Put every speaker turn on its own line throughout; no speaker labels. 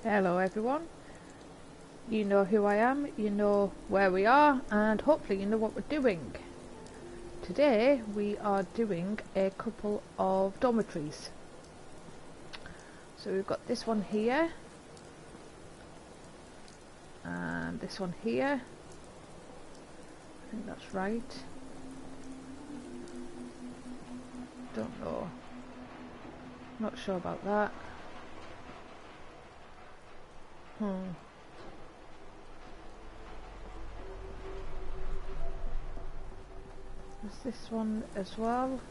Hello everyone, you know who I am, you know where we are, and hopefully you know what we're doing. Today we are doing a couple of dormitories. So we've got this one here, and this one here. I think that's right. Don't know. Not sure about that. There's this one as well.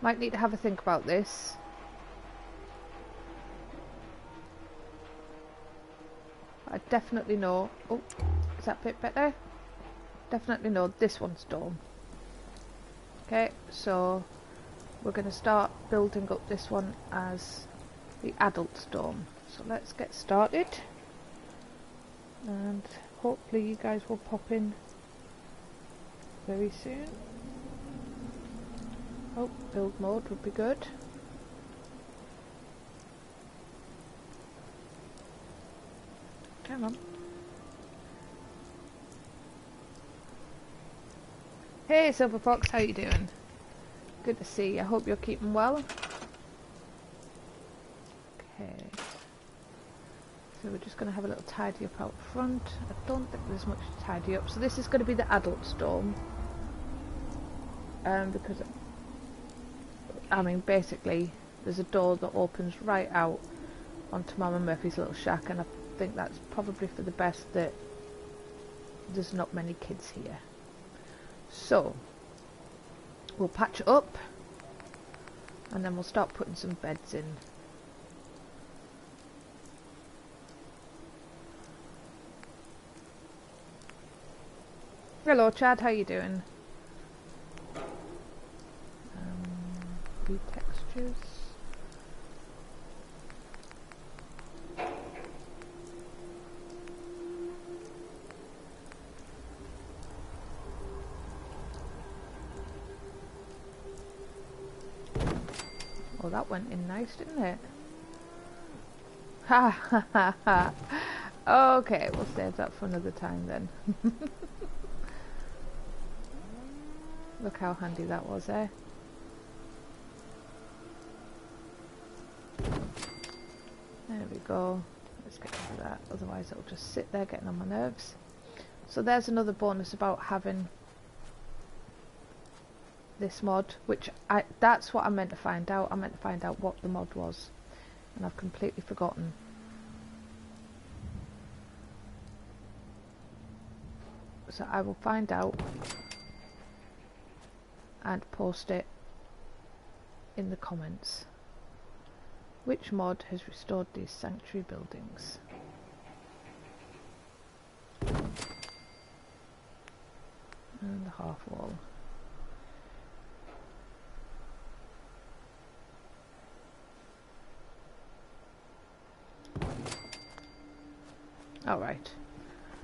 Might need to have a think about this. I definitely know. Oh, is that a bit better? Definitely know this one's dorm. Okay, so we're going to start building up this one as the adult dorm. So let's get started, and hopefully you guys will pop in very soon. Oh, build mode would be good. Come on. Hey Silver Fox, how you doing? Good to see you. I hope you're keeping well. Okay. So we're just going to have a little tidy up out front. I don't think there's much to tidy up. So this is going to be the adult dorm. Because, I mean, basically, there's a door that opens right out onto Mama Murphy's little shack, and I think that's probably for the best that there's not many kids here. So, we'll patch it up, and then we'll start putting some beds in. Hello Chad, how you doing? Textures. Oh, that went in nice, didn't it? Ha ha ha ha. Okay, we'll save that for another time then. Look how handy that was, eh? There we go. Let's get rid of that, otherwise it'll just sit there getting on my nerves. So there's another bonus about having this mod, which that's what I meant to find out. I meant to find out what the mod was, and I've completely forgotten. So I will find out and post it in the comments. Which mod has restored these sanctuary buildings? And the half wall. Alright,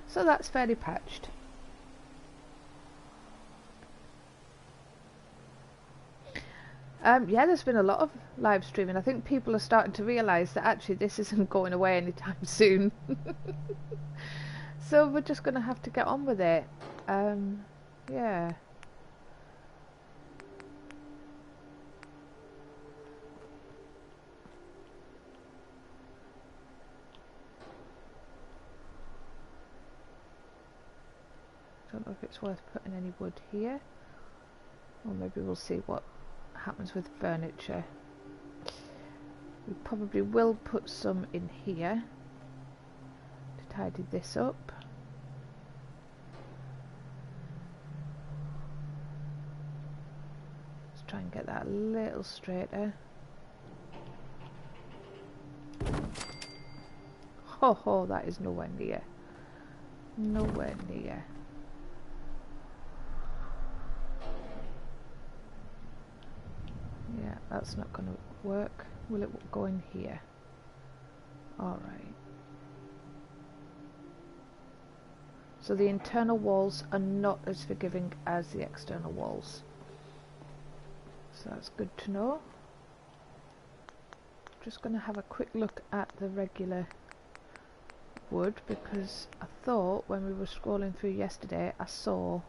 so that's fairly patched. Yeah, there's been a lot of live streaming. I think people are starting to realise that actually this isn't going away anytime soon. So we're just going to have to get on with it. Yeah. Don't know if it's worth putting any wood here. Or maybe we'll see what happens with furniture. We probably will put some in here to tidy this up. Let's try and get that a little straighter. Ho ho, that is nowhere near. Nowhere near. Yeah, that's not going to work. Will it go in here? Alright. So the internal walls are not as forgiving as the external walls. So that's good to know. Just going to have a quick look at the regular wood, because I thought when we were scrolling through yesterday I saw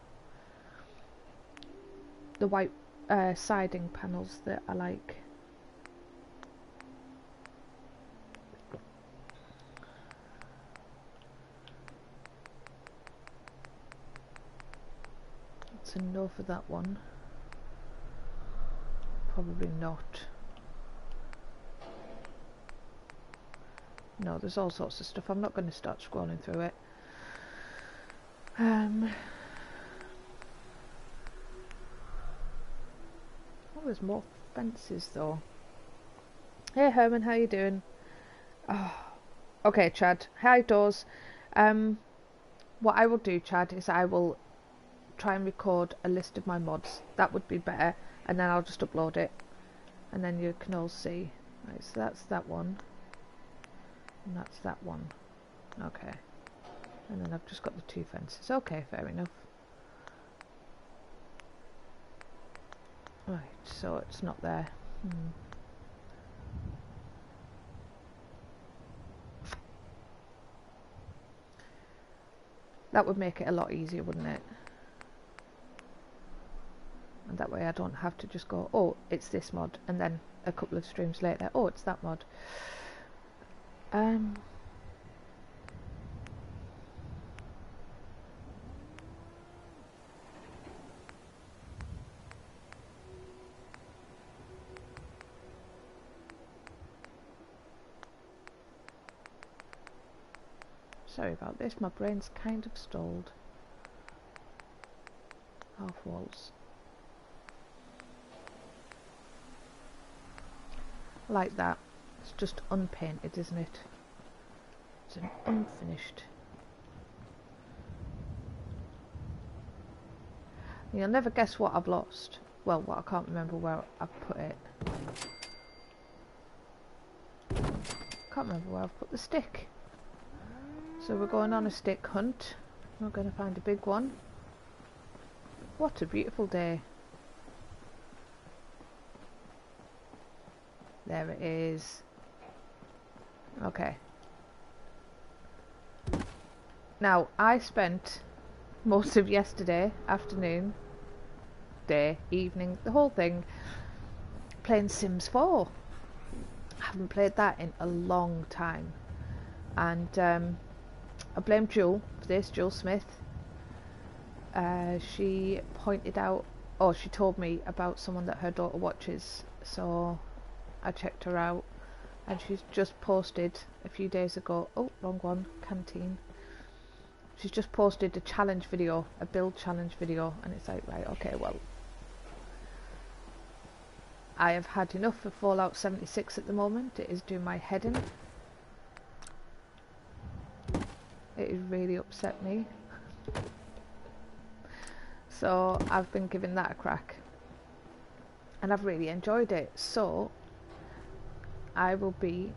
the white siding panels that I like. That's a no for that one. Probably not. No, there's all sorts of stuff. I'm not going to start scrolling through it. Oh, there's more fences though. Hey Herman, how you doing? Oh, okay, Chad. Hi, Doors. What I will do, Chad, is I will try and record a list of my mods. That would be better, and then I'll just upload it, and then you can all see. Right, so that's that one, and that's that one. Okay, and then I've just got the two fences. Okay, fair enough. Right, so it's not there. That would make it a lot easier, wouldn't it? And that way I don't have to just go, oh, it's this mod, and then a couple of streams later, oh, it's that mod. Sorry about this, my brain's kind of stalled. Half walls. Like that. It's just unpainted, isn't it? It's an unfinished. You'll never guess what I've lost. Well, what I can't remember where I've put it. Can't remember where I've put the stick. So we're going on a stick hunt. We're going to find a big one. What a beautiful day. There it is. Okay. Now, I spent most of yesterday afternoon, day, evening, the whole thing, playing Sims 4. I haven't played that in a long time. And I blame Jewel for this, Jewel Smith. She pointed out, or she told me about someone that her daughter watches, so I checked her out, and she's just posted a few days ago, oh, wrong one, Canteen. She's just posted a challenge video, a build challenge video, and it's like, right, okay, well, I have had enough of Fallout 76 at the moment. It is doing my head in. It has really upset me. So I've been giving that a crack, and I've really enjoyed it. So I will be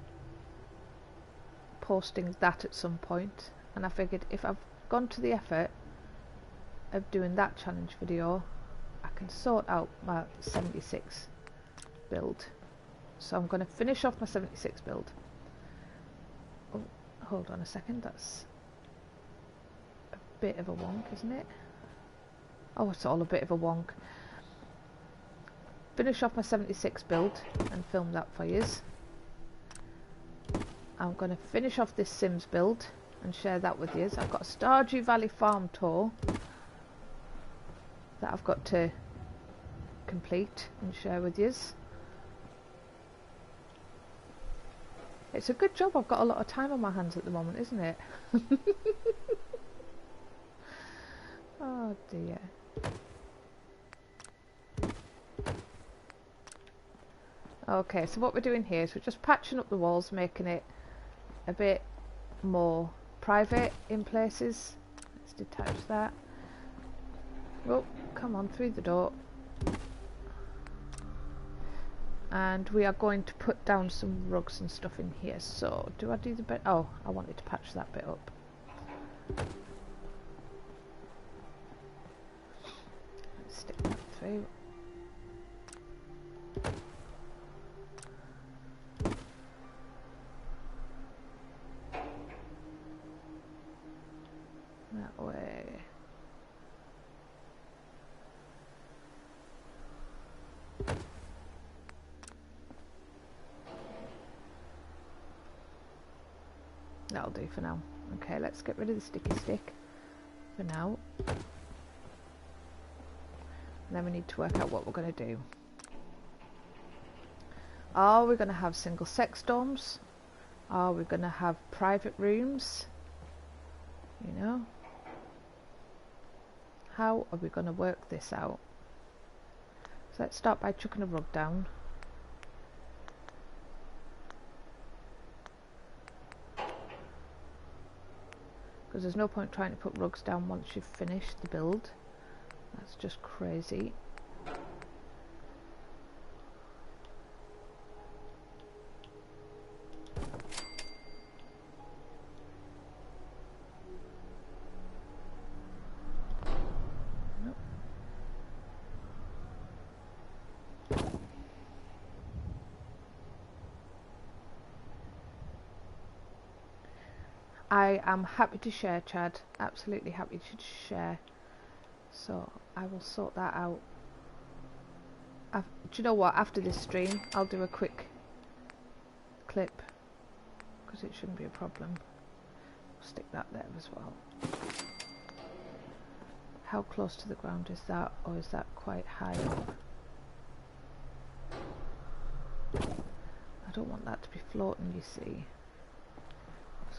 posting that at some point, and I figured if I've gone to the effort of doing that challenge video, I can sort out my 76 build. So I'm going to finish off my 76 build. Oh, hold on a second, that's a bit of a wonk, isn't it? Oh, it's all a bit of a wonk. Finish off my 76 build and film that for yous. I'm going to finish off this Sims build and share that with yous. I've got a Stardew Valley farm tour that I've got to complete and share with yous. It's a good job I've got a lot of time on my hands at the moment, isn't it? Oh dear. Okay, so what we're doing here is we're just patching up the walls, making it a bit more private in places. Let's detach that. Oh, come on, through the door. And we are going to put down some rugs and stuff in here. So, do I do the bit? Oh, I wanted to patch that bit up. Let's stick that through. That way. That'll do for now. Okay, let's get rid of the sticky stick for now. And then we need to work out what we're going to do. Are we going to have single sex dorms? Are we going to have private rooms? You know? How are we going to work this out? So let's start by chucking a rug down. Because there's no point trying to put rugs down once you've finished the build. That's just crazy. Nope. I am happy to share, Chad. Absolutely happy to share. So I will sort that out. Do you know what? After this stream, I'll do a quick clip because it shouldn't be a problem. Stick that there as well. How close to the ground is that, or is that quite high up? I don't want that to be floating, you see.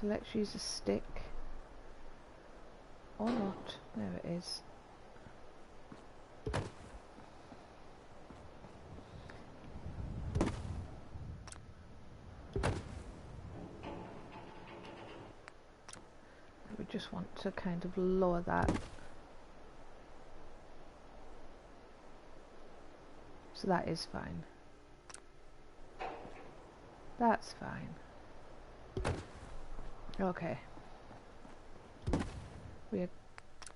So let's use a stick. Or not. There it is. We just want to kind of lower that. So that is fine. That's fine. Okay. We are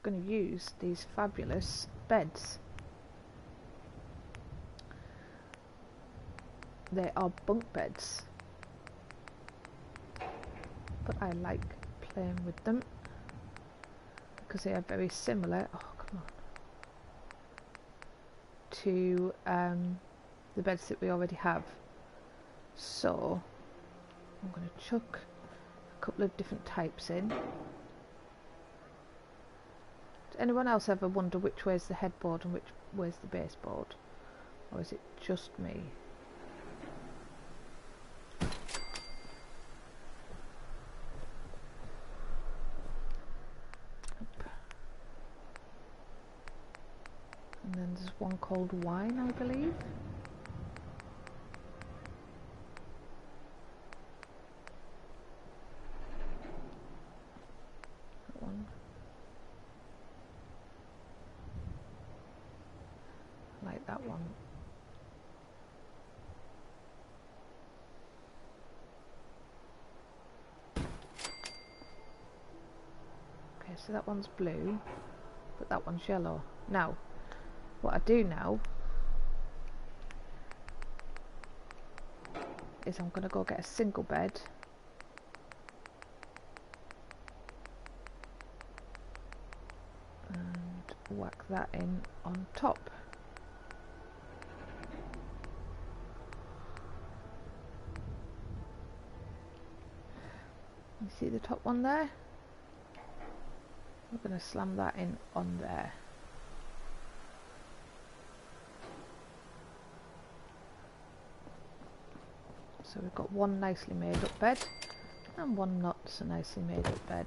going to use these fabulous beds. They are bunk beds, but I like playing with them because they are very similar. Oh, come on. To the beds that we already have. So I'm going to chuck a couple of different types in. Does anyone else ever wonder which way is the headboard and which way is the baseboard? Or is it just me? And then there's one called wine, I believe. That one. I like that one. Okay, so that one's blue, but that one's yellow. Now, what I do now is I'm going to go get a single bed and whack that in on top. You see the top one there? We're going to slam that in on there. So we've got one nicely made up bed and one not so nicely made up bed.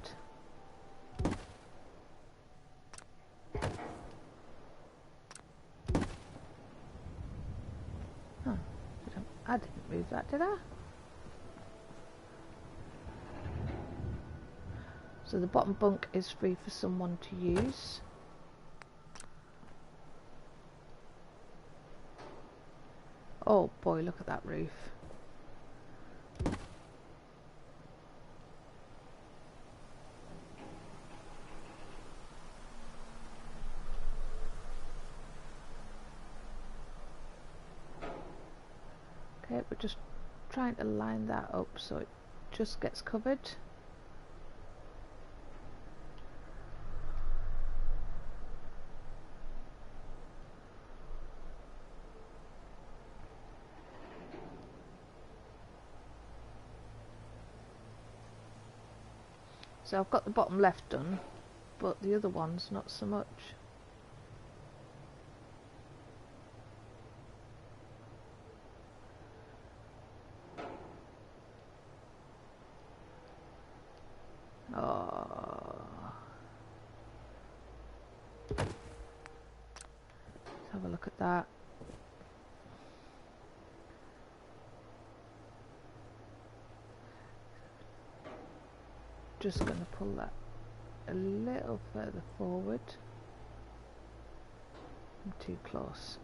Huh. I didn't move that, did I? So the bottom bunk is free for someone to use. Oh boy, look at that roof. Okay, we're just trying to line that up so it just gets covered. So I've got the bottom left done, but the other one's not so much. Oh. Let's have a look at that. Just going to pull that a little further forward. I'm too close.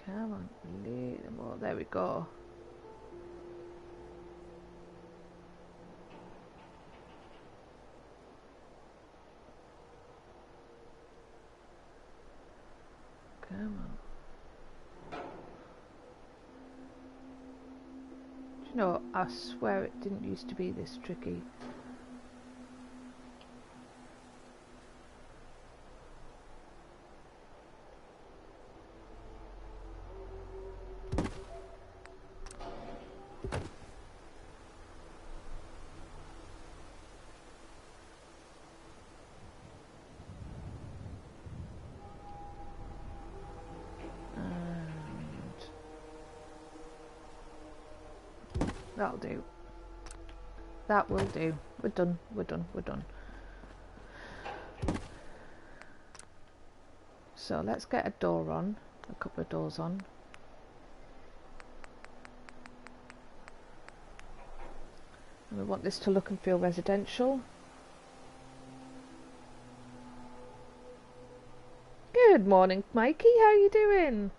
Come on, a little more. There we go. Come on. Do you know, I swear it didn't used to be this tricky. That'll do. That will do. We're done. We're done. We're done. So let's get a door on. A couple of doors on. And we want this to look and feel residential. Good morning, Mikey. How are you doing?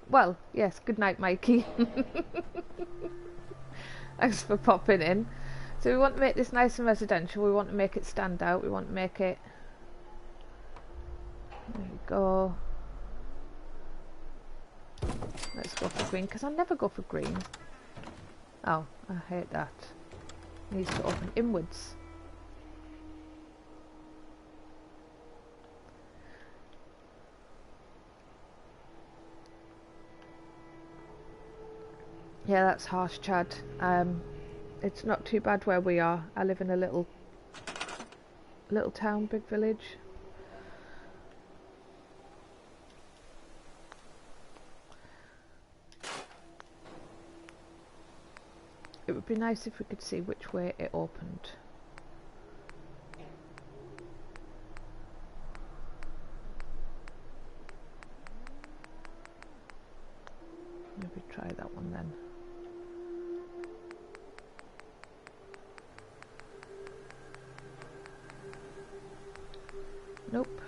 Well, yes, good night, Mikey. Thanks for popping in. So we want to make this nice and residential. We want to make it stand out. We want to make it... There we go. Let's go for green, because I never go for green. Oh, I hate that. It needs to open inwards. Yeah, that's harsh, Chad. It's not too bad where we are. I live in a little town, big village. It would be nice if we could see which way it opened. Maybe try that one then. Nope.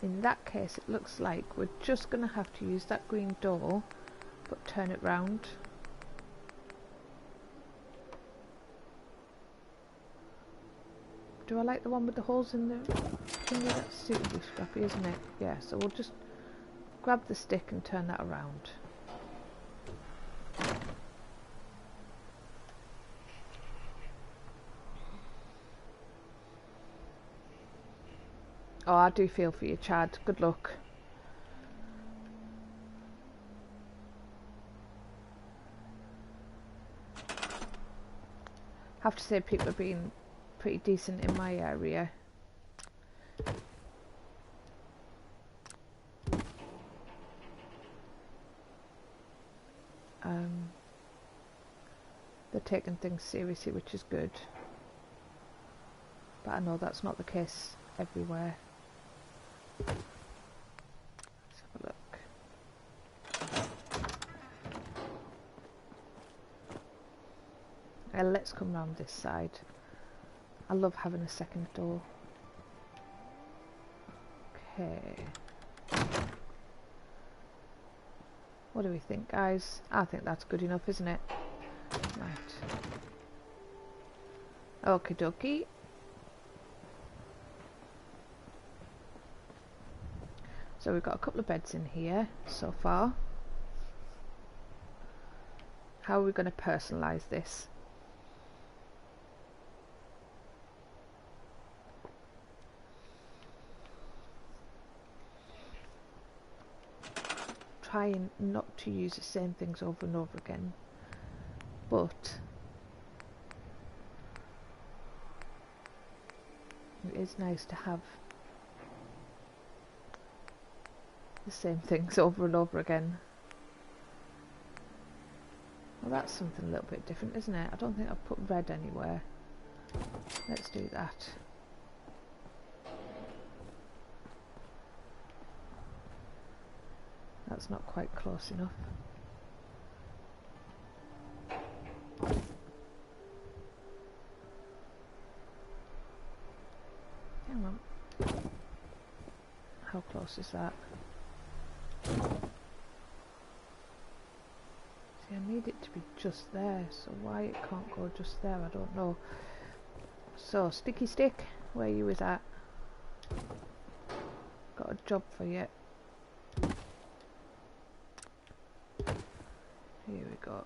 In that case, it looks like we're just going to have to use that green door, but turn it round. Do I like the one with the holes in the thingy? That's suitably scrappy, isn't it? Yeah, so we'll just grab the stick and turn that around. Oh, I do feel for you, Chad. Good luck. Have to say people are being pretty decent in my area. They're taking things seriously, which is good. But I know that's not the case everywhere. Let's have a look. Let's come round this side. I love having a second door. Okay. What do we think, guys? I think that's good enough, isn't it? Right. Okie dokie. So we've got a couple of beds in here so far. How are we going to personalise this? Trying not to use the same things over and over again, but it is nice to have the same things over and over again. Well, that's something a little bit different, isn't it? I don't think I've put red anywhere. Let's do that. That's not quite close enough. Hang on. How close is that? See, I need it to be just there, so why it can't go just there, I don't know. So, Sticky Stick, where you is at? Got a job for you. Here we go.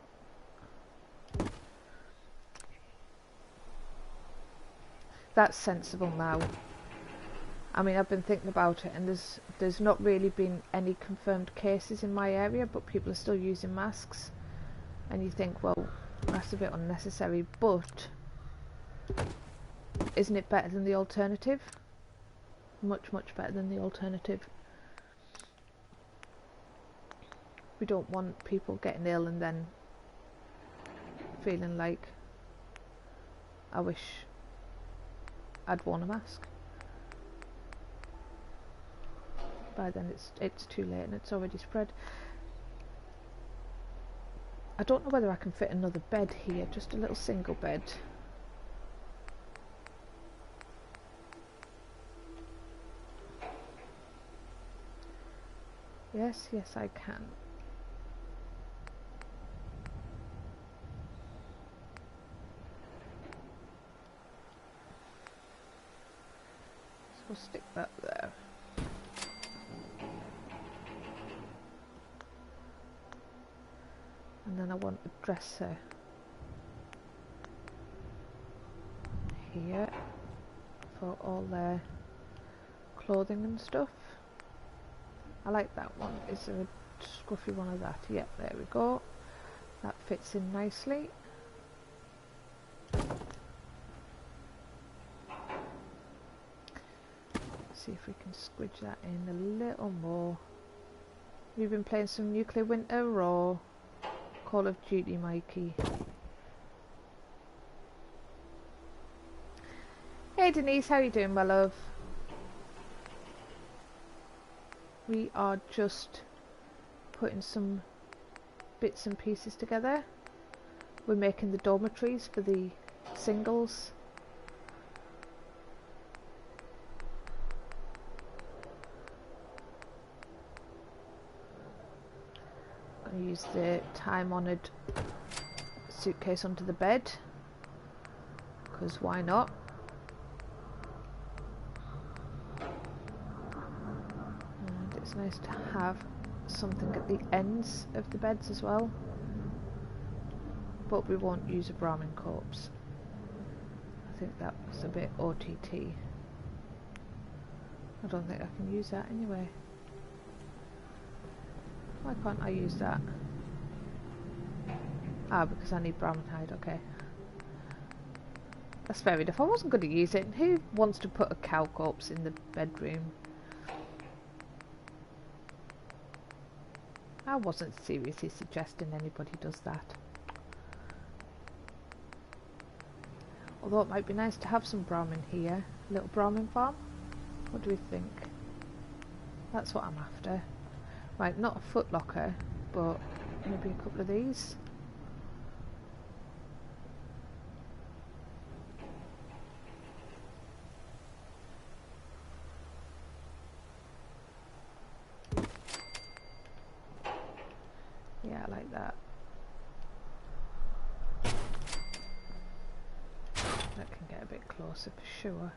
That's sensible now. I mean, I've been thinking about it, and there's not really been any confirmed cases in my area, but people are still using masks. And you think, well, that's a bit unnecessary, but isn't it better than the alternative? Much, much better than the alternative. We don't want people getting ill and then feeling like, I wish I'd worn a mask. By then it's too late and it's already spread. I don't know whether I can fit another bed here, just a little single bed. Yes, yes I can. So we'll stick that there. And then I want a dresser here for all their clothing and stuff. I like that one. Is there a scruffy one of that? Yep, there we go. That fits in nicely. See if we can squidge that in a little more. We've been playing some Nuclear Winter or Call of Duty, Mikey. Hey Denise, how you doing, my love? We are just putting some bits and pieces together. We're making the dormitories for the singles. I'm going to use the time-honoured suitcase under the bed, because why not? And it's nice to have something at the ends of the beds as well, but we won't use a Brahmin corpse. I think that was a bit OTT. I don't think I can use that anyway. Why can't I use that? Ah, because I need Brahmin hide, okay. That's fair enough. I wasn't going to use it. Who wants to put a cow corpse in the bedroom? I wasn't seriously suggesting anybody does that. Although it might be nice to have some Brahmin here. A little Brahmin farm. What do we think? That's what I'm after. Right, not a footlocker, but maybe a couple of these. Yeah, I like that. That can get a bit closer for sure.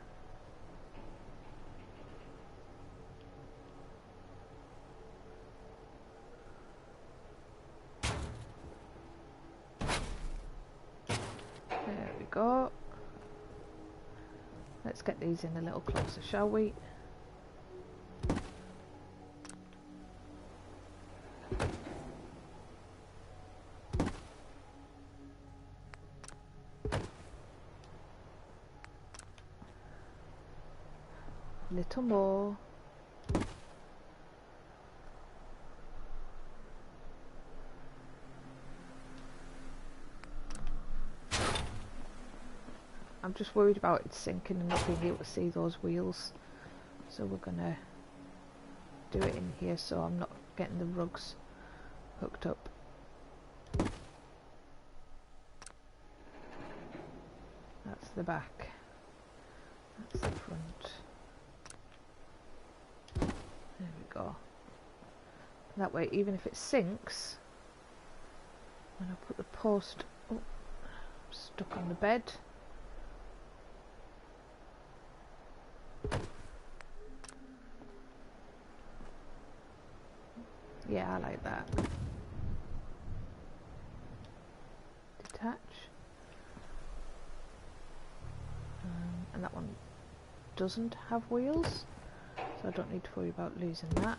There we go. Let's get these in a little closer, shall we? Little more. I'm just worried about it sinking and not being able to see those wheels, so we're gonna do it in here so I'm not getting the rugs hooked up. That's the back, that's the front. There we go. That way, even if it sinks, when I put the post, oh, I'm stuck on the bed. Yeah, I like that. Detach. And that one doesn't have wheels, so I don't need to worry about losing that.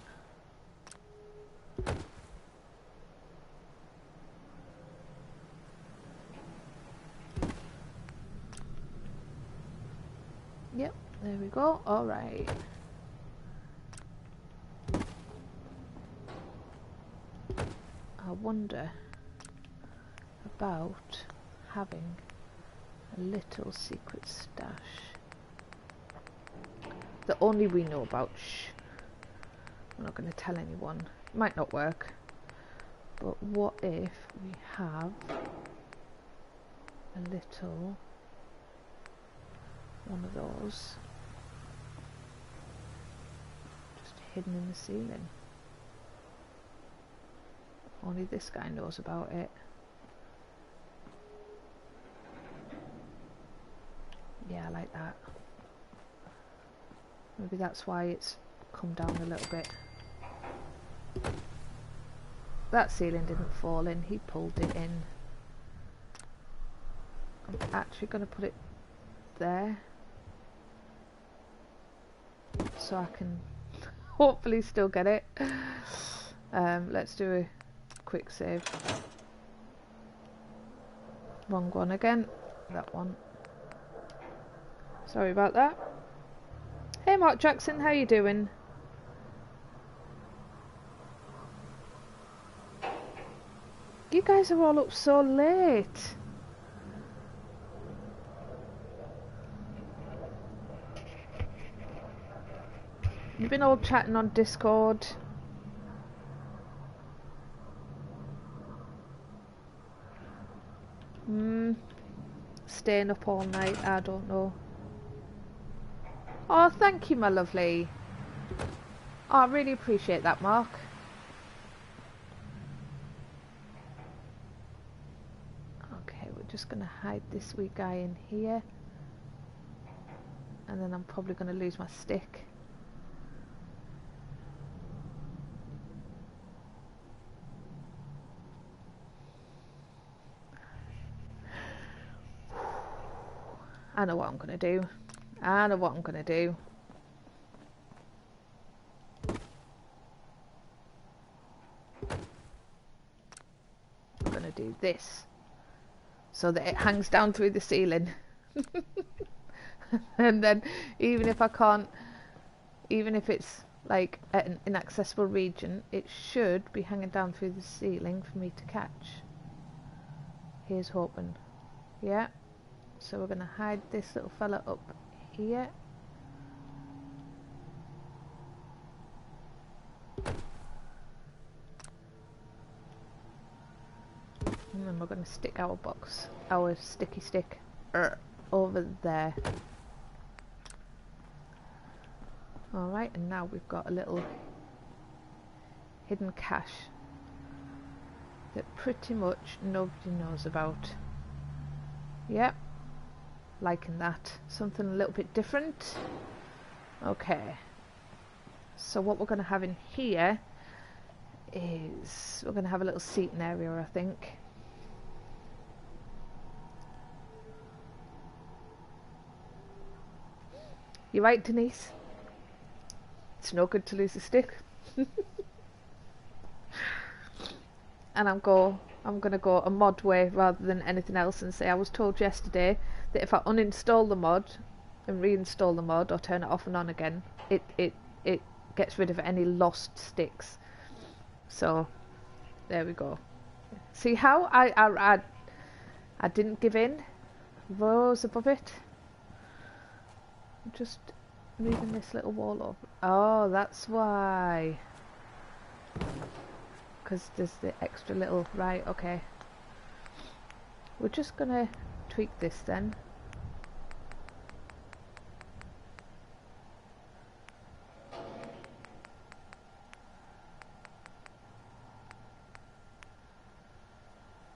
Yep, there we go. Alright. I wonder about having a little secret stash that only we know about. Shh. I'm not going to tell anyone. It might not work. But what if we have a little one of those just hidden in the ceiling? Only this guy knows about it. Yeah, I like that. Maybe that's why it's come down a little bit. That ceiling didn't fall in, he pulled it in. I'm actually going to put it there so I can hopefully still get it. Let's do a quick save. Wrong one again. That one. Sorry about that. Hey Mark Jackson, how you doing? You guys are all up so late. You've been all chatting on Discord. Staying up all night, I don't know. Oh, thank you, my lovely. Oh, I really appreciate that, Mark. Okay, we're just going to hide this wee guy in here. And then I'm probably going to lose my stick. I know what I'm going to do. I know what I'm going to do. I'm going to do this so that it hangs down through the ceiling. And then even if I can't, even if it's like at an inaccessible region, it should be hanging down through the ceiling for me to catch. Here's hoping. Yeah. So we're going to hide this little fella up here. And then we're going to stick our box, our sticky stick, over there. Alright, and now we've got a little hidden cache that pretty much nobody knows about. Yep. liking that. Something a little bit different. Okay. So what we're going to have in here is we're going to have a little seating area, I think. You're right, Denise. It's no good to lose a stick. And I'm going to go a mod way rather than anything else and say I was told yesterday that if I uninstall the mod and reinstall the mod or turn it off and on again, it gets rid of any lost sticks. So there we go. See how I didn't give in, rose above it. I'm just moving this little wall over. Oh, that's why. Because there's the extra little, right, okay. We're just gonna tweak this then.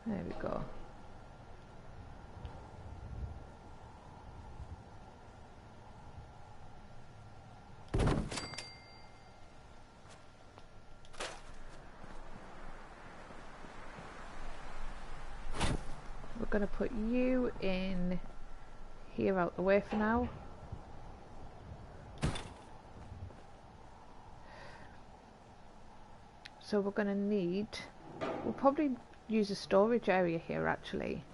There we go. We're going to put you in here out the way for now. So we're going to need, we'll probably use a storage area here actually.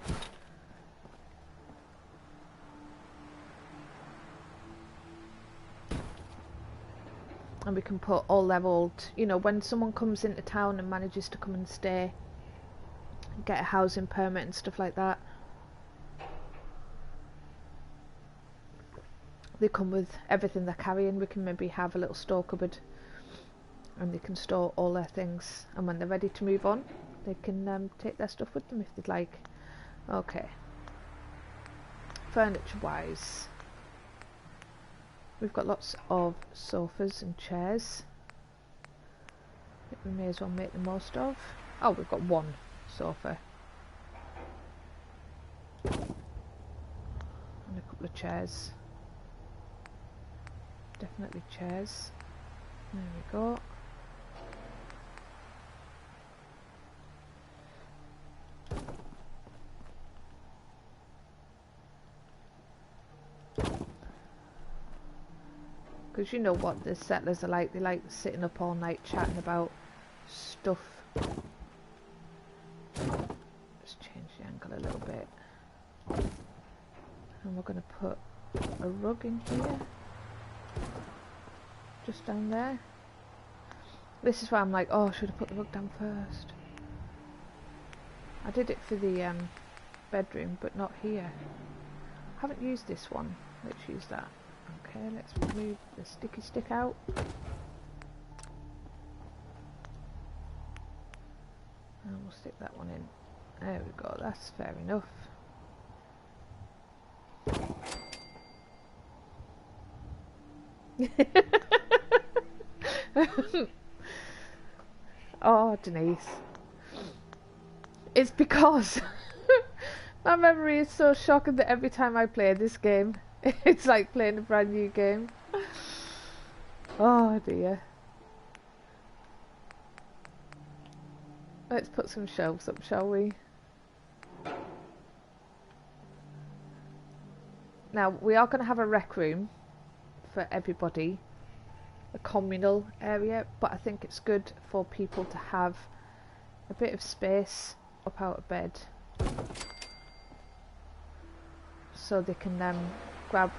And we can put all leveled, you know, when someone comes into town and manages to come and stay, get a housing permit and stuff like that, they come with everything they're carrying. We can maybe have a little store cupboard and they can store all their things, and when they're ready to move on they can take their stuff with them if they'd like. Okay, furniture wise we've got lots of sofas and chairs that we may as well make the most of. Oh, we've got one sofa and a couple of chairs. Definitely chairs. There we go. Because you know what the settlers are like, they like sitting up all night chatting about stuff. Just change the angle a little bit. And we're going to put a rug in here. Just down there. This is why I'm like, oh, should I put the rug down first? I did it for the bedroom, but not here. I haven't used this one. Let's use that. Okay, let's move the sticky stick out. And we'll stick that one in. There we go, that's fair enough. Oh, Denise. It's because my memory is so shocking that every time I play this game, it's like playing a brand new game. Oh dear. Let's put some shelves up, shall we? Now, we are going to have a rec room for everybody, a communal area, but I think it's good for people to have a bit of space up out of bed so they can grab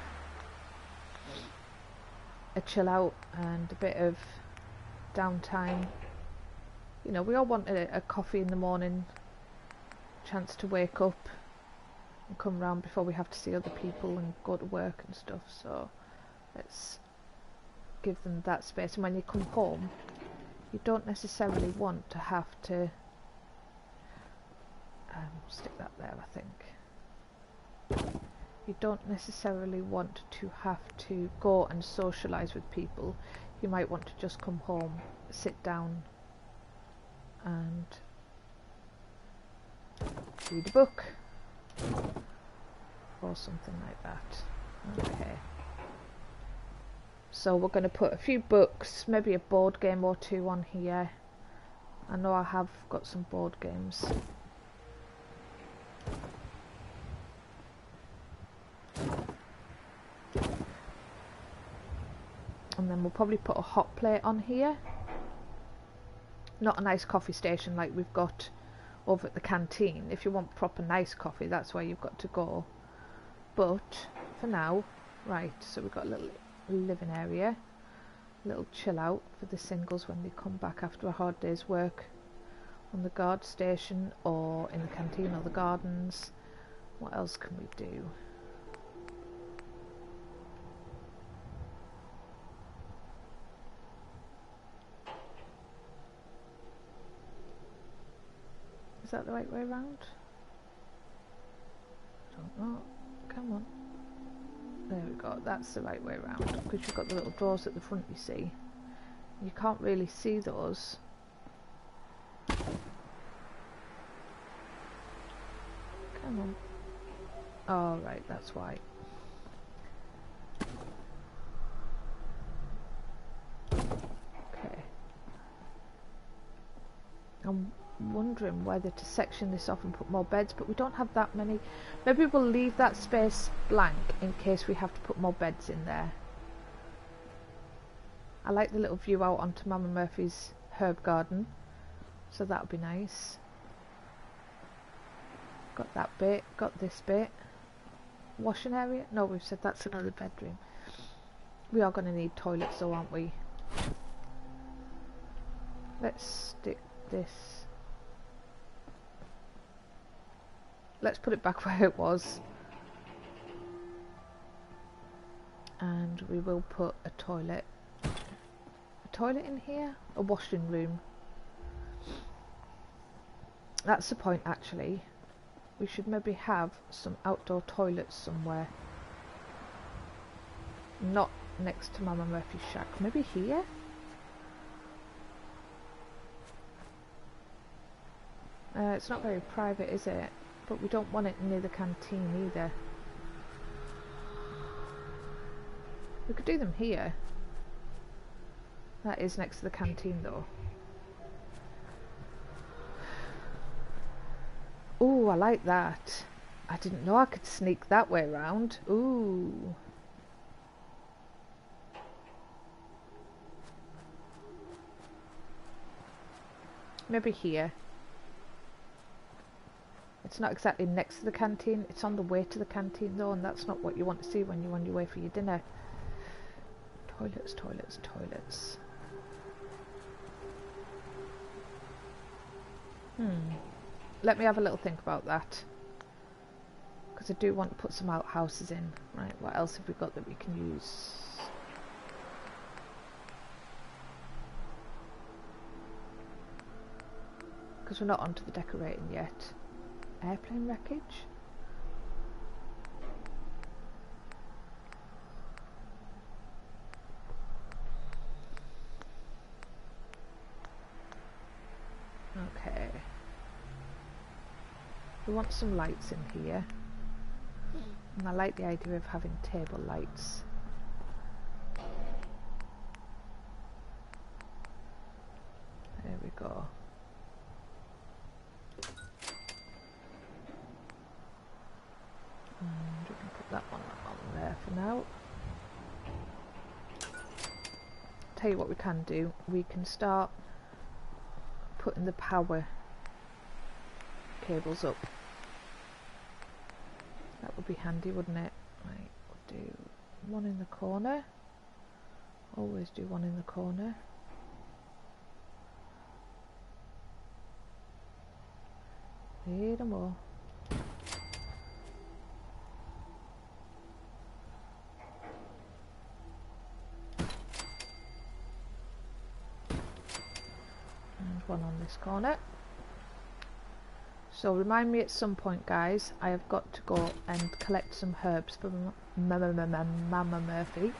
a chill out and a bit of downtime. You know, we all want a coffee in the morning, chance to wake up and come round before we have to see other people and go to work and stuff, so let's give them that space. And when you come home, you don't necessarily want to have to stick that there, I think. You don't necessarily want to have to go and socialise with people. You might want to just come home, sit down and read a book. or something like that. Okay. So we're going to put a few books, maybe a board game or two on here. I know I have got some board games. And then we'll probably put a hot plate on here. Not a nice coffee station like we've got over at the canteen. If you want proper nice coffee, that's where you've got to go. But for now, right, so we've got a little living area, a little chill out for the singles when they come back after a hard day's work on the guard station or in the canteen or the gardens. What else can we do? Is that the right way around? Don't know. Come on. There we go. That's the right way around. Because you've got the little drawers at the front, you see. You can't really see those. Come on. Oh, right. That's why. Okay. I'm wondering whether to section this off and put more beds, but we don't have that many. Maybe we'll leave that space blank in case we have to put more beds in there. I like the little view out onto Mama Murphy's herb garden, so that'll be nice. Got that bit, got this bit. Washing area? No, we've said that's another bedroom. We are going to need toilets though, aren't we? Let's stick this. Let's put it back where it was. And we will put a toilet. A toilet in here? A washing room. That's the point actually. We should maybe have some outdoor toilets somewhere. Not next to Mama Murphy's shack. Maybe here? It's not very private, is it? But we don't want it near the canteen either. We could do them here. That is next to the canteen though. Ooh, I like that. I didn't know I could sneak that way around. Ooh. Maybe here. It's not exactly next to the canteen, it's on the way to the canteen though, and that's not what you want to see when you're on your way for your dinner. Toilets, toilets, toilets. Let me have a little think about that. Because I do want to put some outhouses in. Right, what else have we got that we can use? Because we're not onto the decorating yet. Airplane wreckage? Okay. We want some lights in here. And I like the idea of having table lights. There we go. And we can put that one on there for now. Tell you what we can do. We can start putting the power cables up. That would be handy, wouldn't it? Right, we'll do one in the corner. Always do one in the corner. Need more. And one on this corner. So remind me at some point, guys, I have got to go and collect some herbs for Mama Murphy.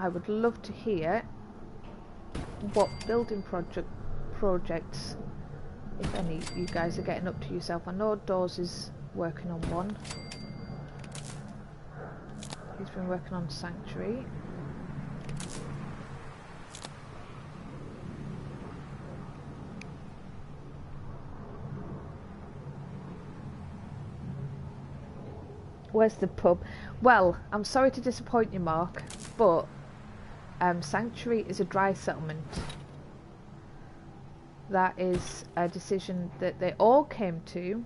I would love to hear what building projects, if any, you guys are getting up to yourself. I know Dawes is working on one. He's been working on Sanctuary. Where's the pub? Well, I'm sorry to disappoint you, Mark, but Sanctuary is a dry settlement. That is a decision that they all came to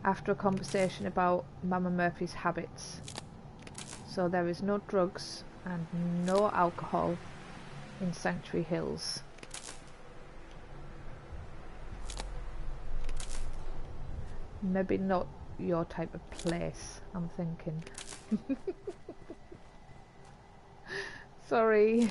after a conversation about Mama Murphy's habits. So there is no drugs and no alcohol in Sanctuary Hills. Maybe not your type of place, I'm thinking. Sorry.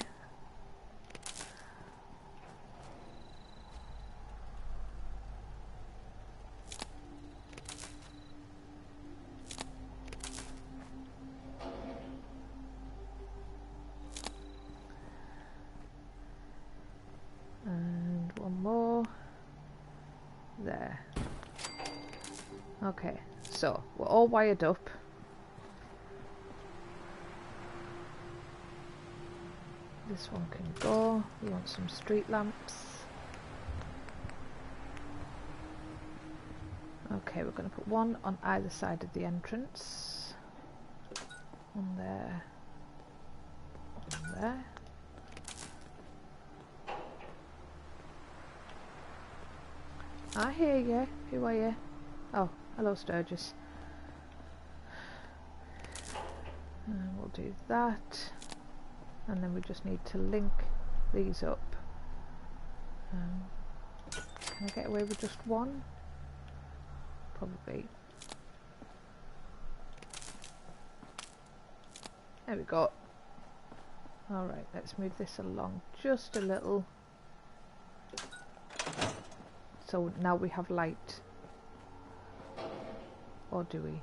And one more. There. Okay, so we're all wired up. This one can go. We want some street lamps. Okay, we're going to put one on either side of the entrance. One there. One there. I hear you. Who are you? Oh, hello Sturgis. And we'll do that. And then we just need to link these up. Can I get away with just one? Probably. There we go. Alright, let's move this along just a little. So now we have light. Or do we?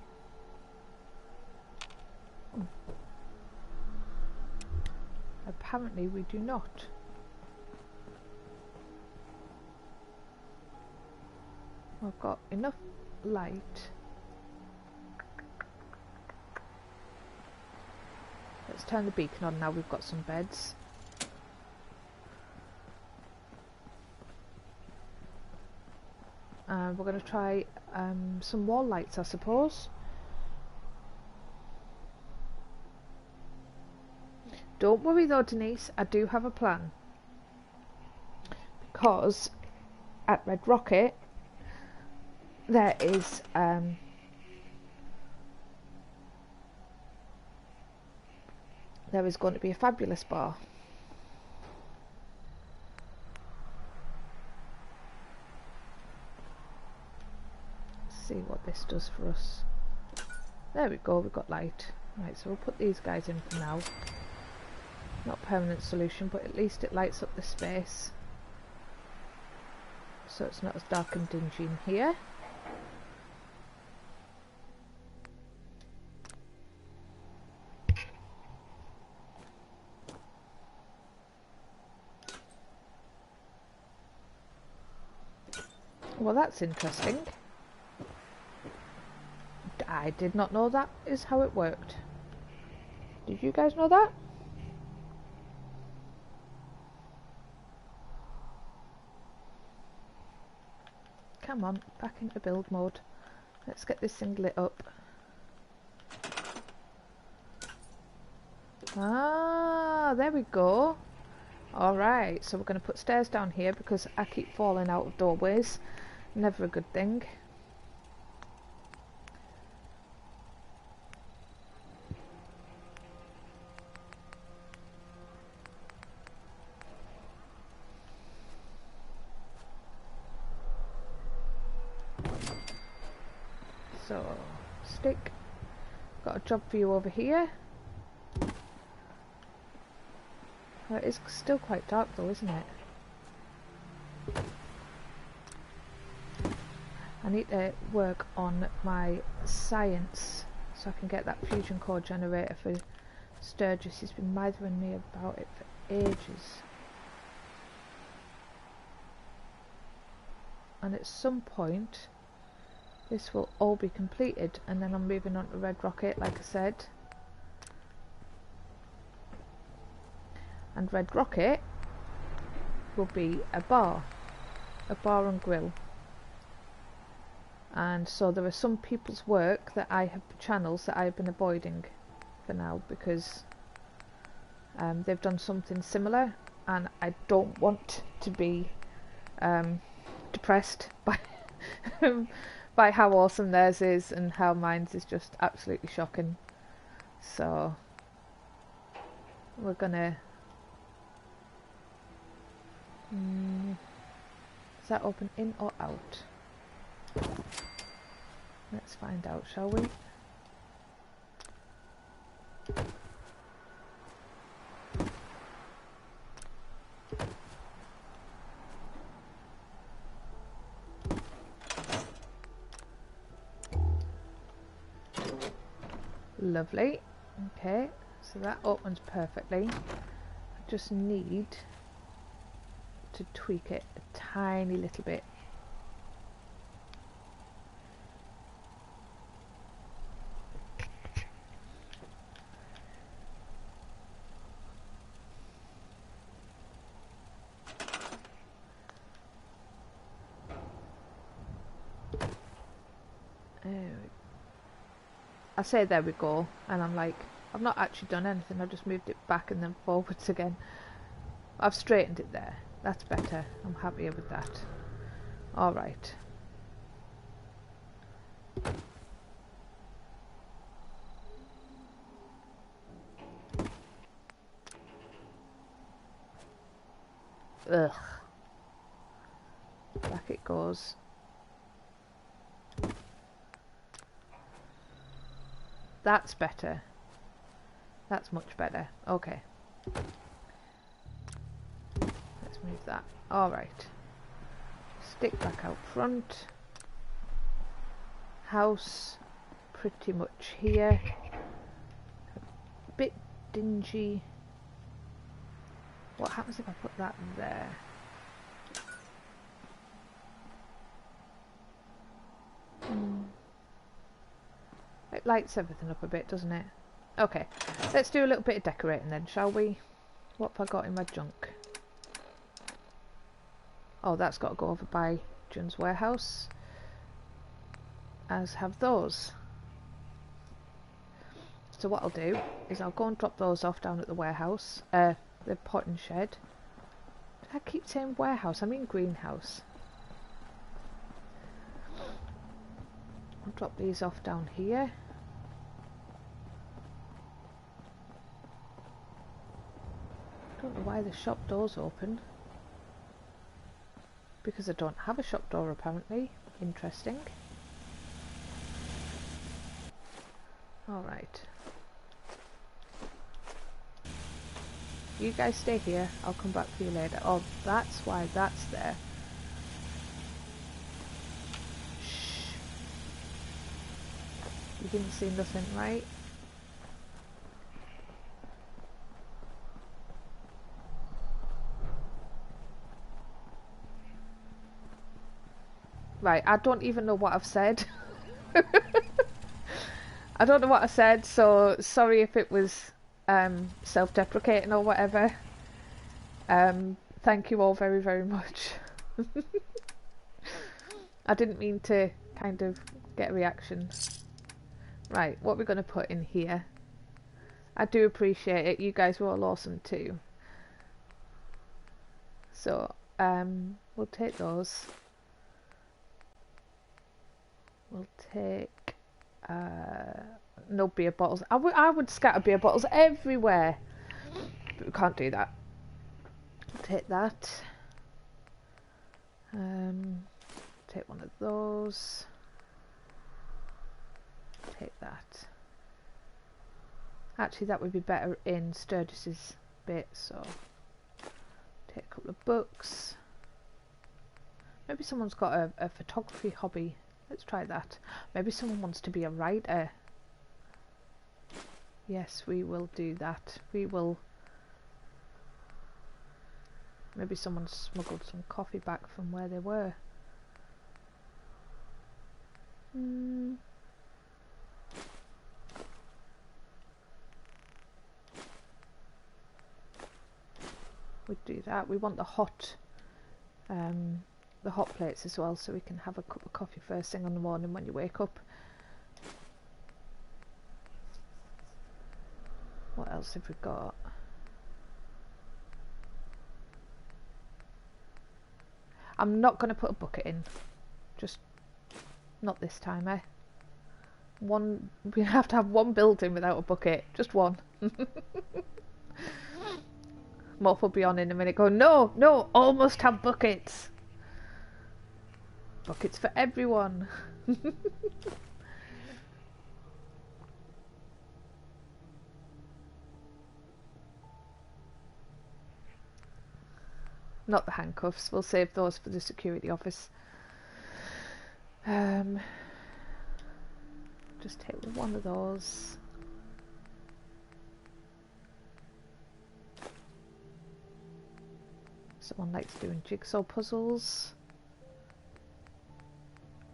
Apparently we do not. We've got enough light. Let's turn the beacon on now we've got some beds. And we're going to try some wall lights, I suppose. Don't worry though, Denise, I do have a plan. Because at Red Rocket there is going to be a fabulous bar. Let's see what this does for us. There we go, we've got light. Right, so we'll put these guys in for now. Not a permanent solution, but at least it lights up the space. So it's not as dark and dingy in here. Well, that's interesting. I did not know that is how it worked. Did you guys know that? Come on, back into build mode. Let's get this thing lit up. Ah, there we go. Alright, so we're going to put stairs down here because I keep falling out of doorways. Never a good thing. So, stick. Got a job for you over here. Well, it is still quite dark though, isn't it? I need to work on my science so I can get that fusion core generator for Sturgis, he's been mithering me about it for ages. And at some point this will all be completed, and then I'm moving on to Red Rocket, like I said. And Red Rocket will be a bar and grill. And so there are some people's work that I have, channels that I have been avoiding for now, because they've done something similar, and I don't want to be depressed by by how awesome theirs is and how mine's is just absolutely shocking. So we're gonna is that open in or out? Let's find out, shall we? Lovely. Okay, so that opens perfectly. I just need to tweak it a tiny little bit. I say there we go, and I'm like, I've not actually done anything, I've just moved it back and then forwards again. I've straightened it there. That's better. I'm happier with that. Alright. Ugh. Back it goes. That's better. That's much better. Okay. Let's move that. Alright. Stick back out front. House pretty much here. A bit dingy. What happens if I put that there? It lights everything up a bit, doesn't it? Okay, let's do a little bit of decorating then, shall we? What have I got in my junk? Oh, that's got to go over by Jun's warehouse. As have those. So what I'll do is I'll go and drop those off down at the warehouse. The potting shed. Did I keep saying warehouse? I mean greenhouse. I'll drop these off down here. Don't know why the shop door's open. Because I don't have a shop door apparently. Interesting. Alright. You guys stay here. I'll come back for you later. Oh, that's why that's there. Shh. You didn't see nothing, right? Right, I don't even know what I've said. I don't know what I said, so sorry if it was self-deprecating or whatever. Thank you all very, very much. I didn't mean to kind of get a reaction. Right, what we're going to put in here. I do appreciate it. You guys were all awesome too. So, we'll take those. We'll take no beer bottles. I would scatter beer bottles everywhere, but we can't do that. We'll take that. Take one of those. Take that. Actually, that would be better in Sturgis's bit, so take a couple of books. Maybe someone's got a photography hobby. Let's try that. Maybe someone wants to be a writer. Yes, we will do that. We will. Maybe someone smuggled some coffee back from where they were. We'd do that. We want the hot plates as well, so we can have a cup of coffee first thing in the morning when you wake up. What else have we got? I'm not going to put a bucket in. Just not this time, eh? We have to have one building without a bucket. Just one. Morph will be on in a minute going, no, no, all must have buckets. Buckets for everyone. Not the handcuffs. We'll save those for the security office. Just take one of those. Someone likes doing jigsaw puzzles.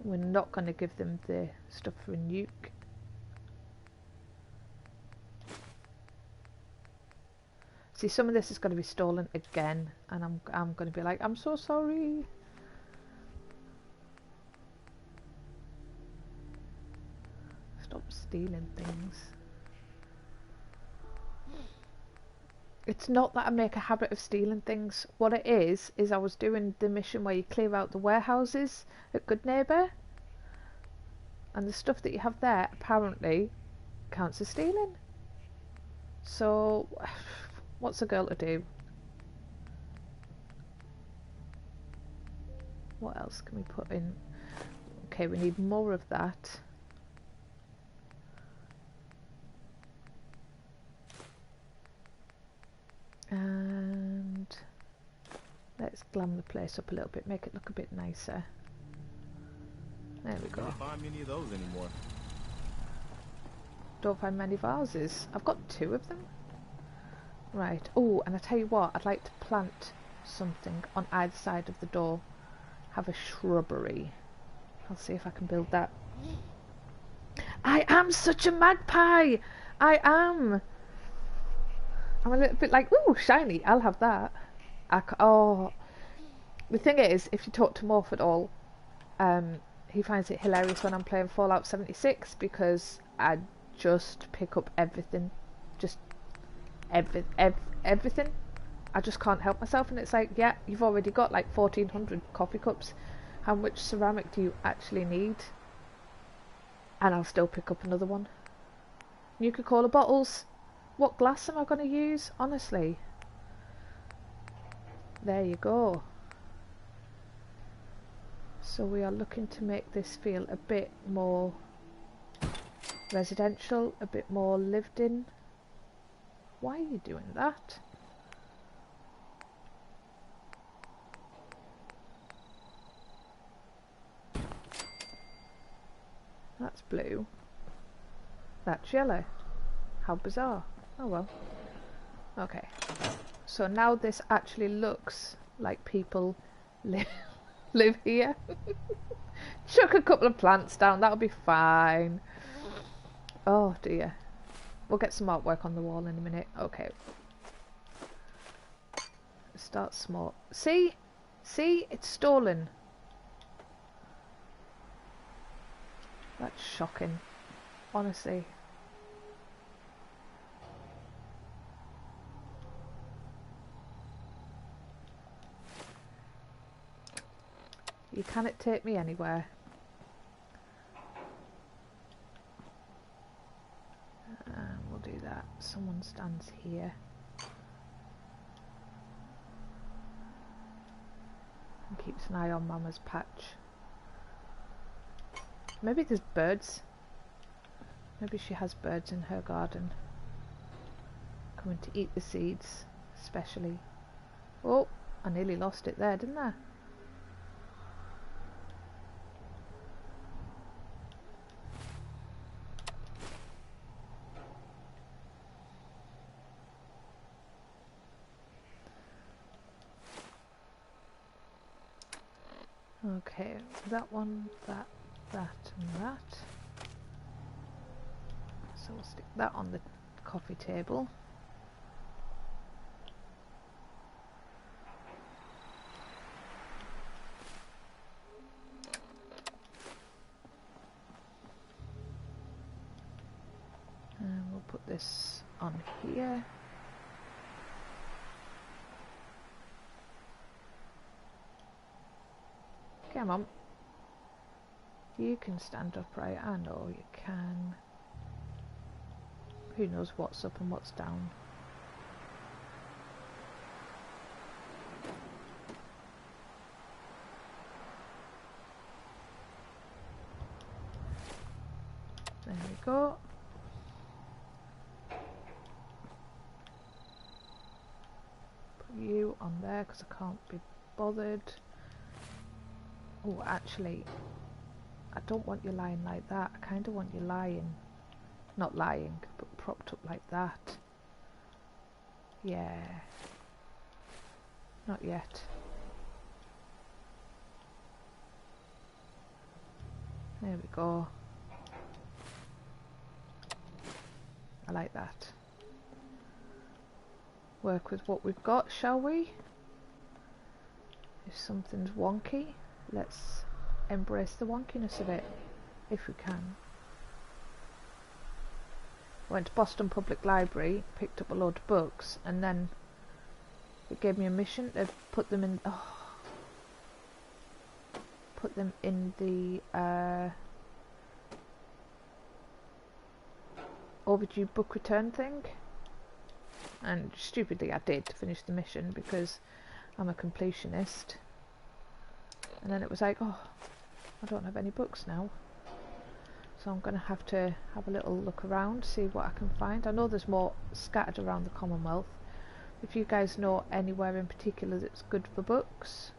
We're not going to give them the stuff for a nuke. See, some of this is going to be stolen again, and I'm going to be like, I'm so sorry. Stop stealing things. It's not that I make a habit of stealing things. What it is I was doing the mission where you clear out the warehouses at Good Neighbour, and the stuff that you have there apparently counts as stealing. So what's a girl to do? What else can we put in? Okay, we need more of that. And let's glam the place up a little bit, make it look a bit nicer. There we go.
Don't find many of those anymore.
Don't find many vases. I've got 2 of them. Right. Oh, and I tell you what, I'd like to plant something on either side of the door. Have a shrubbery. I'll see if I can build that. I am such a magpie! I am! I'm a little bit like, ooh, shiny, I'll have that. Oh, the thing is, if you talk to Morph at all, he finds it hilarious when I'm playing Fallout 76 because I just pick up everything. Just everything. I just can't help myself, and it's like, yeah, you've already got like 1400 coffee cups. How much ceramic do you actually need? And I'll still pick up another one. Nuka-Cola bottles. What glass am I going to use? Honestly. There you go. So we are looking to make this feel a bit more residential, a bit more lived in. Why are you doing that? That's blue. That's yellow. How bizarre. Oh well. Okay. So now this actually looks like people live here. Chuck a couple of plants down, that'll be fine. Oh dear. We'll get some artwork on the wall in a minute. Okay. Start small. See? See? It's stolen. That's shocking. Honestly. You cannot take me anywhere. We'll do that. Someone stands here. And keeps an eye on Mama's patch. Maybe there's birds. Maybe she has birds in her garden. Coming to eat the seeds, especially. Oh, I nearly lost it there, didn't I? Okay, that one, that, and that. So we'll stick that on the coffee table. And we'll put this on here. Come on. You can stand upright. I know you can. Who knows what's up and what's down. There we go. Put you on there because I can't be bothered. Oh, actually, I don't want you lying like that. I kind of want you lying. Not lying, but propped up like that. Yeah. Not yet. There we go. I like that. Work with what we've got, shall we? If something's wonky, let's embrace the wonkiness of it, if we can. Went to Boston Public Library, picked up a load of books, and then it gave me a mission to put them in. Oh, put them in the overdue book return thing. And stupidly I did to finish the mission because I'm a completionist. And then it was like, oh, I don't have any books now. So I'm going to have a little look around, see what I can find. I know there's more scattered around the Commonwealth. If you guys know anywhere in particular that's good for books.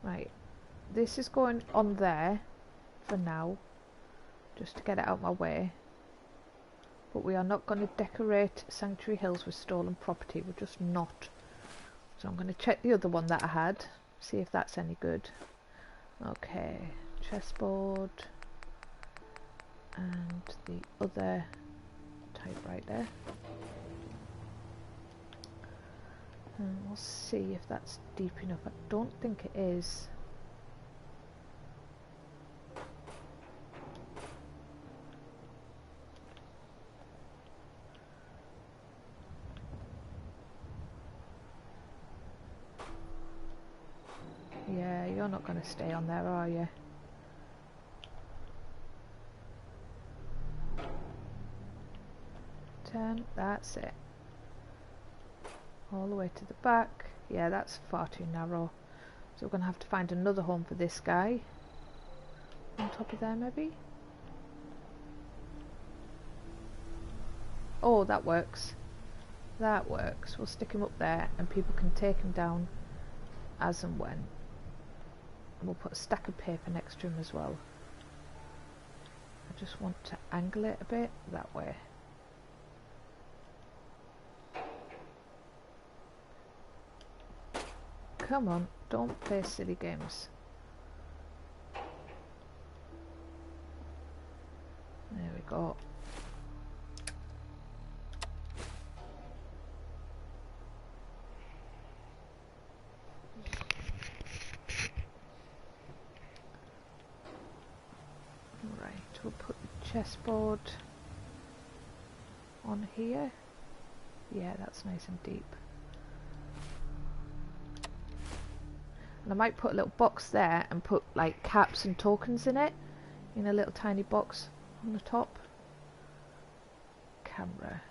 Right, this is going on there for now, just to get it out of my way. But we are not going to decorate Sanctuary Hills with stolen property, we're just not. So I'm going to check the other one that I had, see if that's any good. Okay, chessboard and the other typewriter. And we'll see if that's deep enough. I don't think it is. Yeah, you're not going to stay on there, are you? Turn, that's it. All the way to the back. Yeah, that's far too narrow. So we're going to have to find another home for this guy. On top of there, maybe? Oh, that works. That works. We'll stick him up there and people can take him down as and when. And we'll put a stack of paper next to him as well. I just want to angle it a bit that way. Come on, don't play silly games. There we go. Right, we'll put the chessboard on here. Yeah, that's nice and deep. And I might put a little box there and put like caps and tokens in it, in a little tiny box on the top. Camera.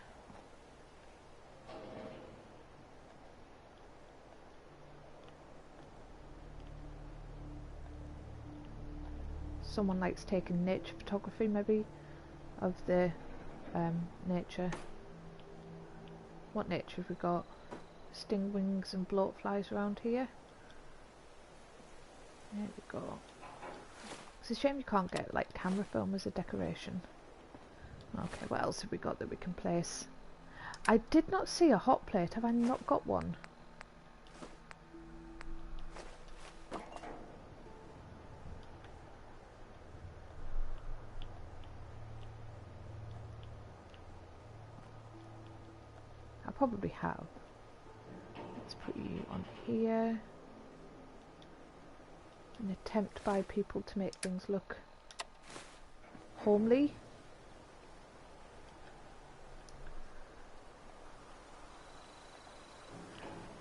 Someone likes taking nature photography, maybe, of the nature. What nature have we got? Stingwings and bloatflies around here. There we go. It's a shame you can't get like camera film as a decoration. Okay, what else have we got that we can place? I did not see a hot plate. Have I not got one? I probably have. Let's put you on here. An attempt by people to make things look homely.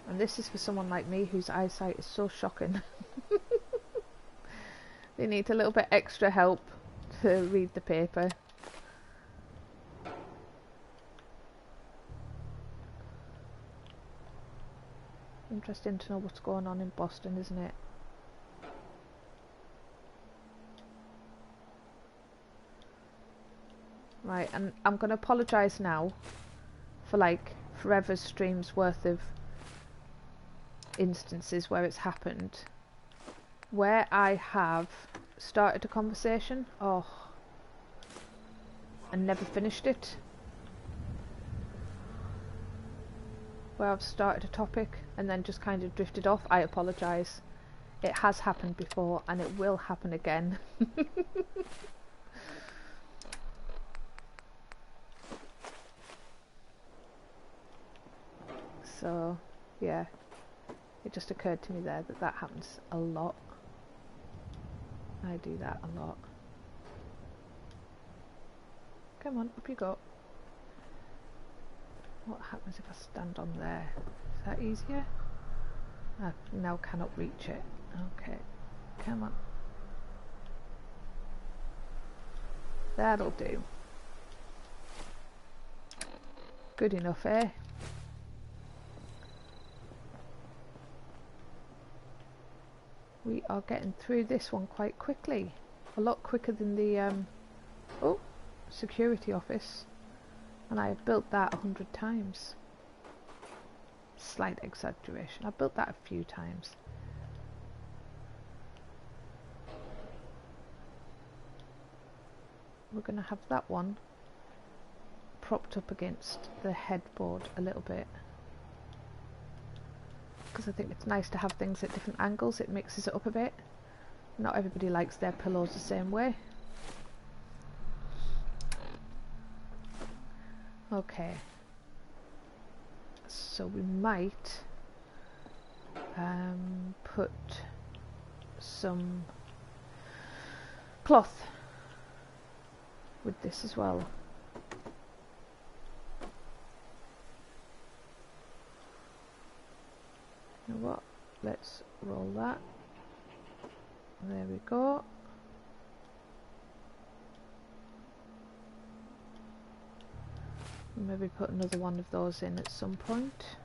And this is for someone like me whose eyesight is so shocking. They need a little bit extra help to read the paper. Interesting to know what's going on in Boston, isn't it? Right, and I'm going to apologise now for like forever streams worth of instances where it's happened, where I have started a conversation, and never finished it. Where I've started a topic and then just kind of drifted off. I apologise. It has happened before and it will happen again. So, yeah. It just occurred to me there that that happens a lot. I do that a lot. Come on, up you go. What happens if I stand on there? Is that easier? I now cannot reach it. Okay, come on. That'll do. Good enough, eh? We are getting through this one quite quickly. A lot quicker than the security office. And I have built that 100 times. Slight exaggeration. I built that a few times. We're going to have that one propped up against the headboard a little bit. Because I think it's nice to have things at different angles. It mixes it up a bit. Not everybody likes their pillows the same way. Okay. So we might put some cloth with this as well. You know what? Let's roll that. There we go. Maybe put another one of those in at some point.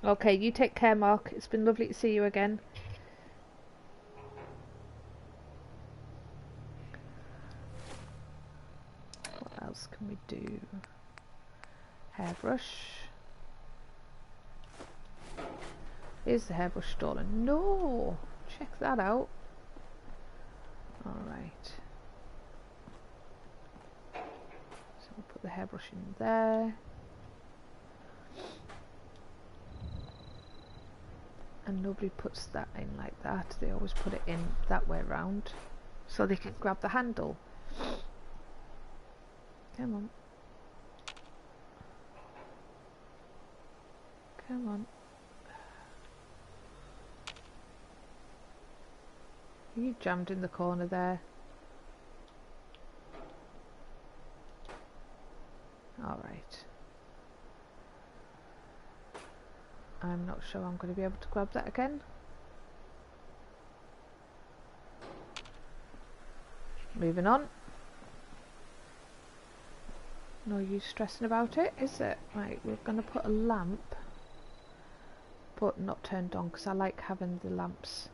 Okay, you take care, Mark. It's been lovely to see you again. What else can we do? Hairbrush. Is the hairbrush stolen? No! Check that out. Alright. So we'll put the hairbrush in there. And nobody puts that in like that. They always put it in that way around. So they can grab the handle. Come on. Come on. Are you jammed in the corner there? Alright. I'm not sure I'm going to be able to grab that again. Moving on. No use stressing about it, is it? Right, we're going to put a lamp, but not turned on, because I like having the lamps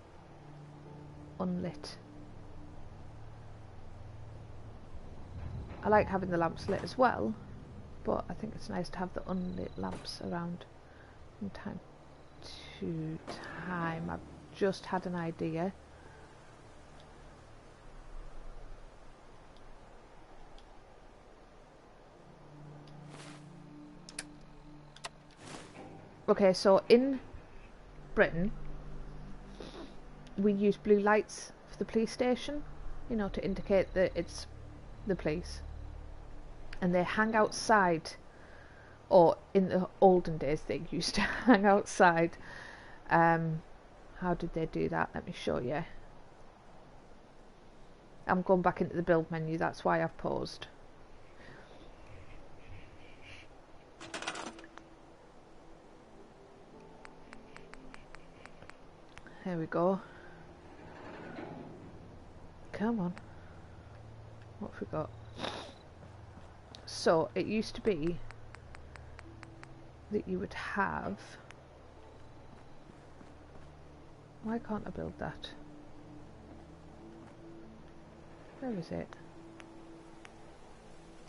unlit. I like having the lamps lit as well, but I think it's nice to have the unlit lamps around from time to time. I've just had an idea. Okay, so in Britain, we use blue lights for the police station, you know, to indicate that it's the police. And they hang outside, or in the olden days they used to hang outside. How did they do that? Let me show you. I'm going back into the build menu, that's why I've paused. Here we go. Come on. What have we got? So, it used to be that you would have... Why can't I build that? Where is it?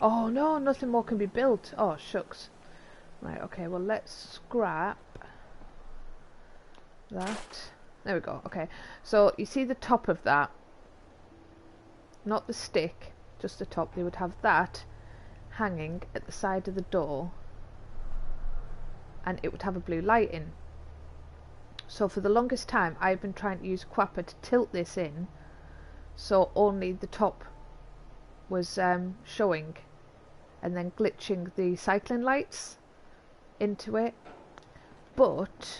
Oh no, nothing more can be built. Oh shucks. Right, okay, well let's scrap that. There we go, okay. So you see the top of that? Not the stick, just the top. They would have that hanging at the side of the door, and it would have a blue light in. So for the longest time I've been trying to use Quapper to tilt this in, so only the top was showing, and then glitching the cycling lights into it. But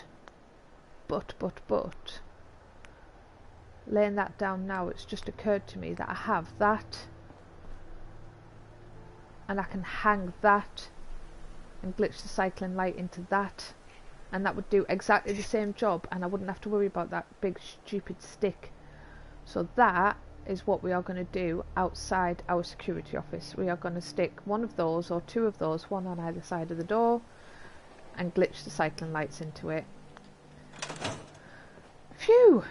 laying that down now, it's just occurred to me that I have that, and I can hang that and glitch the cycling light into that, and that would do exactly the same job, and I wouldn't have to worry about that big stupid stick. So that is what we are going to do outside our security office. We are going to stick one of those or two of those, one on either side of the door, and glitch the cycling lights into it. Phew!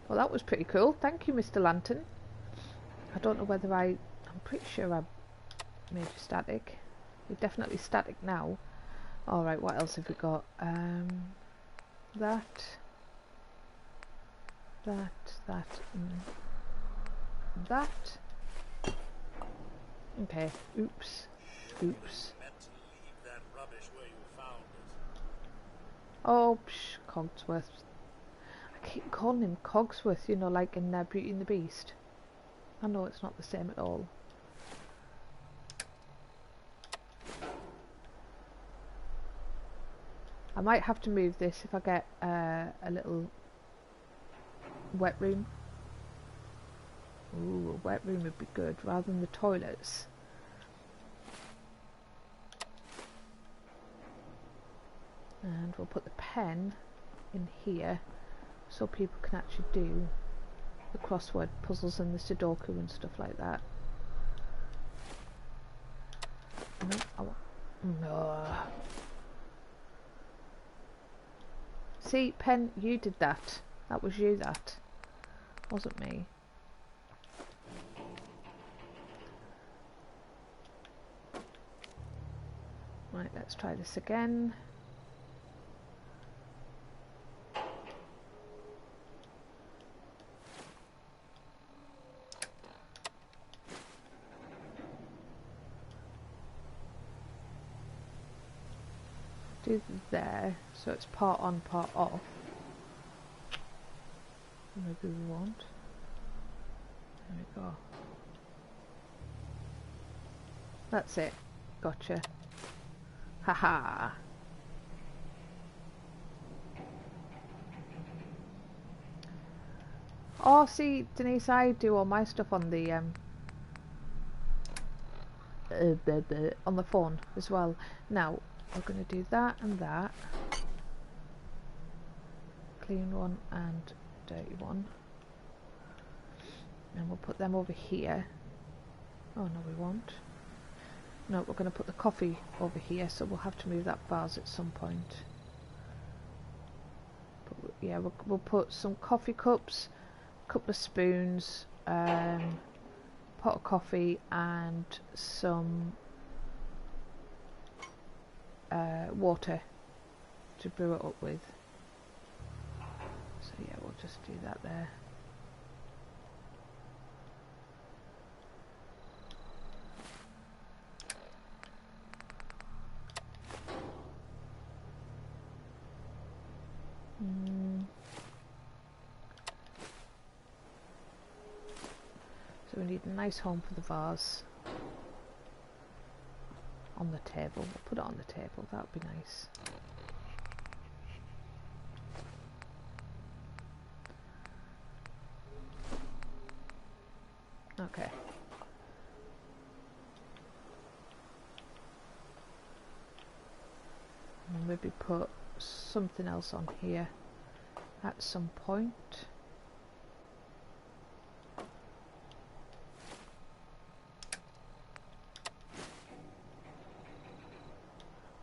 Well, that was pretty cool. Thank you, Mr. Lantern. I don't know whether I'm pretty sure I made you static. You're definitely static now. Alright, what else have we got? That, that. Okay, oops. Oh, psh, Cogsworth. I keep calling him Cogsworth, you know, like in Beauty and the Beast. I know it's not the same at all. I might have to move this if I get a little wet room. Ooh, a wet room would be good rather than the toilets. And we'll put the pen in here so people can actually do the crossword puzzles and the Sudoku and stuff like that. No, I want... No. See, pen, you did that. That was you, that. Wasn't me. Right, let's try this again. Do there, so it's part on, part off. Maybe we want. There we go. That's it. Gotcha. Haha. Oh, see, Denise, I do all my stuff on the on the phone as well. Now we're going to do that and that. Clean one and dirty one. And we'll put them over here. Oh no, we won't. No, we're going to put the coffee over here, so we'll have to move that vase at some point. But yeah, we'll put some coffee cups, a couple of spoons, pot of coffee, and some water to brew it up with. So yeah, we'll just do that there. we need a nice home for the vase. On the table. We'll put it on the table. That would be nice. Okay. And maybe put something else on here at some point.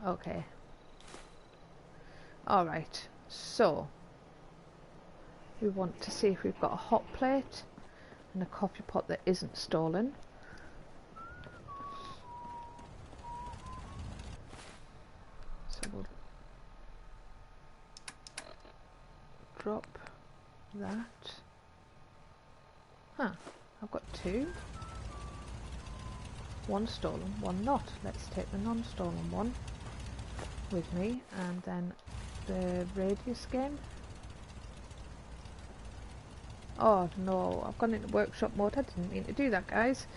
Okay. Alright, so we want to see if we've got a hot plate and a coffee pot that isn't stolen. So we'll drop that. Huh, I've got two. One stolen, one not. Let's take the non-stolen one with me, and then the radius game. Oh no, I've gone into workshop mode. I didn't mean to do that, guys.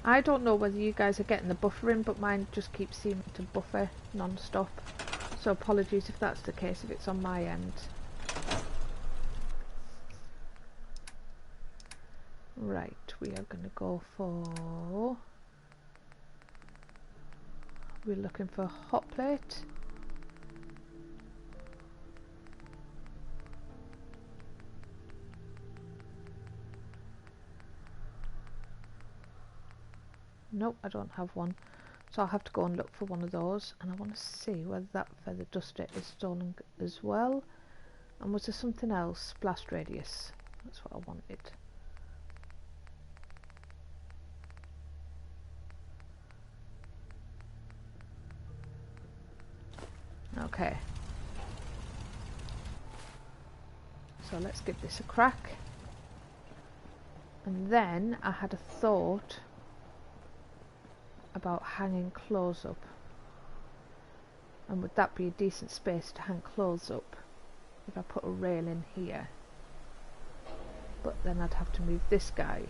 I don't know whether you guys are getting the buffering, but mine just keeps seeming to buffer non-stop. So apologies if that's the case, if it's on my end. Right, we are going to go for... We're looking for a hot plate. Nope, I don't have one. So I'll have to go and look for one of those. And I want to see whether that feather duster is stolen as well. And was there something else? Blast radius. That's what I wanted. Okay. So let's give this a crack. And then I had a thought about hanging clothes up. And would that be a decent space to hang clothes up if I put a rail in here? But then I'd have to move this guy.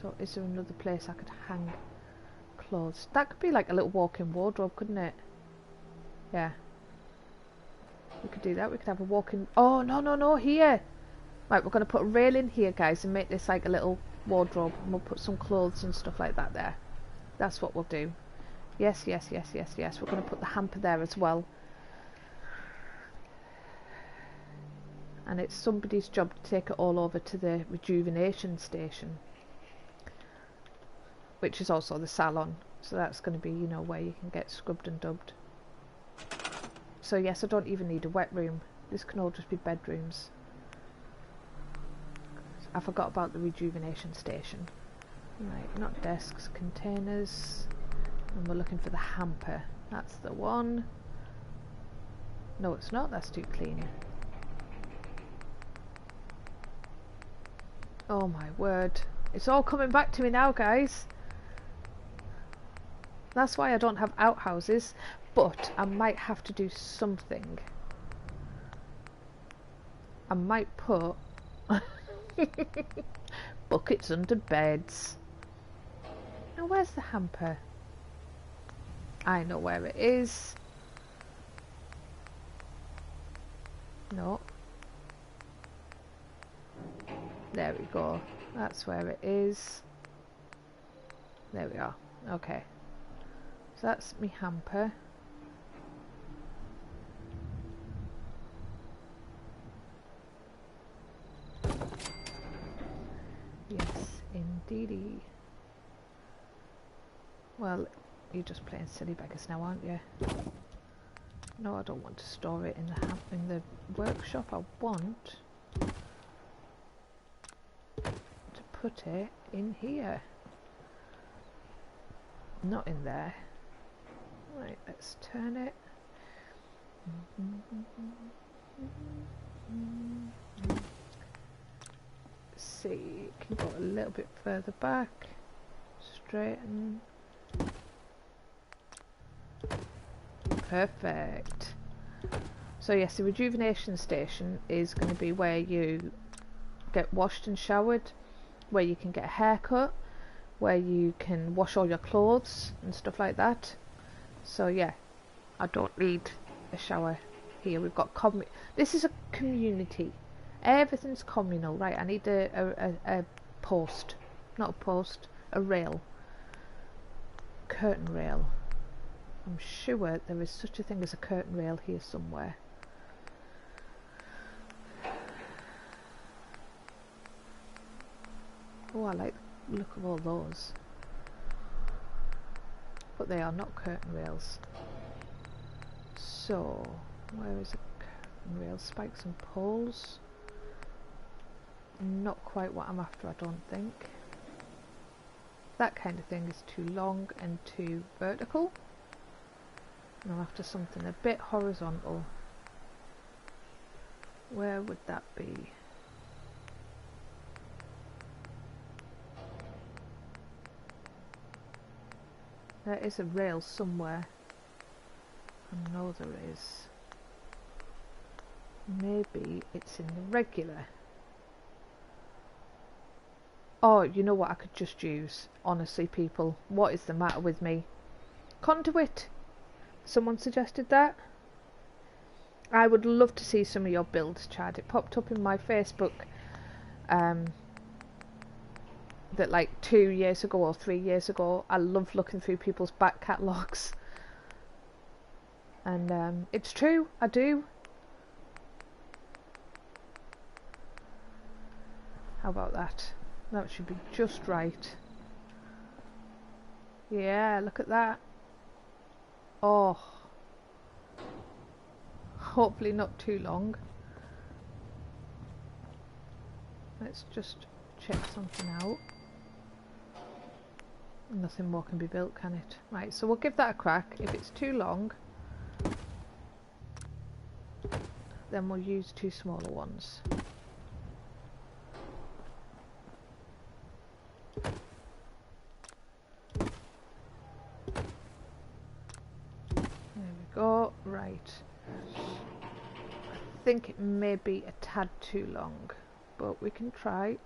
So is there another place I could hang clothes? That could be like a little walk-in wardrobe, couldn't it? Yeah. We could do that. We could have a walk-in... Oh, no, no, no, here! Right, we're going to put a rail in here, guys, and make this like a little wardrobe. And we'll put some clothes and stuff like that there. That's what we'll do. Yes, yes, yes, yes, yes. We're going to put the hamper there as well. And it's somebody's job to take it all over to the rejuvenation station, which is also the salon. So that's going to be, you know, where you can get scrubbed and dubbed. So yes, I don't even need a wet room. This can all just be bedrooms. I forgot about the rejuvenation station. Right, not desks, containers. And we're looking for the hamper. That's the one. No, it's not. That's too clean. Oh my word. It's all coming back to me now, guys. That's why I don't have outhouses. But I might have to do something. I might put buckets under beds. Now where's the hamper? I know where it is. No. There we go. That's where it is. There we are. Okay. So that's me hamper. Yes, indeedy. Well, you're just playing silly beggars now, aren't you? No, I don't want to store it in the workshop. I want to put it in here, not in there. Right, let's turn it. See, it can go a little bit further back. Straighten. Perfect. So yes, the rejuvenation station is going to be where you get washed and showered, where you can get a haircut, where you can wash all your clothes and stuff like that. So yeah, I don't need a shower here. We've got this is a community. Everything's communal, right? I need a post, not a post, a rail, curtain rail. I'm sure there is such a thing as a curtain rail here somewhere. Oh, I like the look of all those. But they are not curtain rails. So, where is a curtain rail? Spikes and poles. Not quite what I'm after, I don't think. That kind of thing is too long and too vertical. And I'm after something a bit horizontal. Where would that be? There is a rail somewhere. I know there is. Maybe it's in the regular. Oh, you know what I could just use? Honestly, people, what is the matter with me? Conduit. Someone suggested that. I would love to see some of your builds, Chad. It popped up in my Facebook that like 2 years ago or 3 years ago. I love looking through people's back catalogues. And it's true, I do. How about that? That should be just right. Yeah, look at that. Oh. Hopefully not too long. Let's just check something out. Nothing more can be built, can it? Right, so we'll give that a crack. If it's too long, then we'll use 2 smaller ones. There we go. Right. I think it may be a tad too long, but we can try.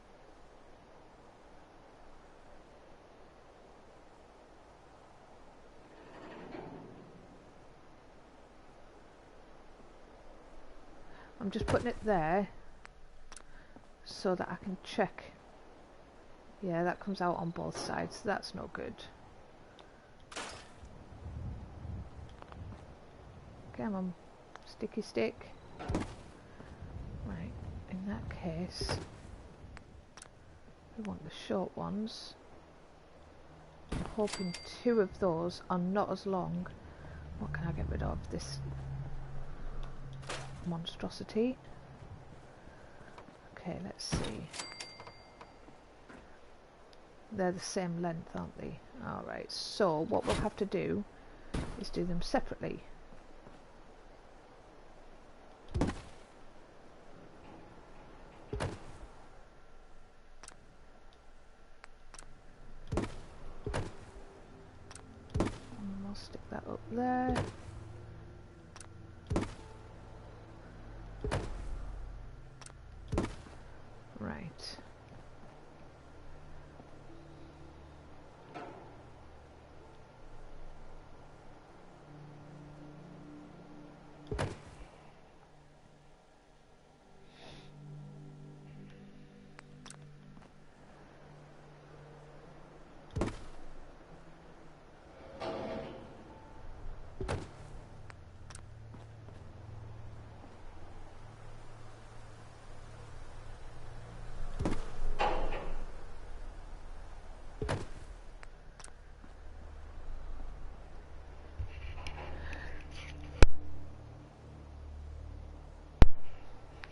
I'm just putting it there so that I can check. Yeah, that comes out on both sides. That's no good. Come on, sticky stick. Right, in that case, we want the short ones. I'm hoping 2 of those are not as long. What can I get rid of? This monstrosity. Okay, let's see. They're the same length, aren't they? Alright, so what we'll have to do is do them separately. And we'll stick that up there. Right.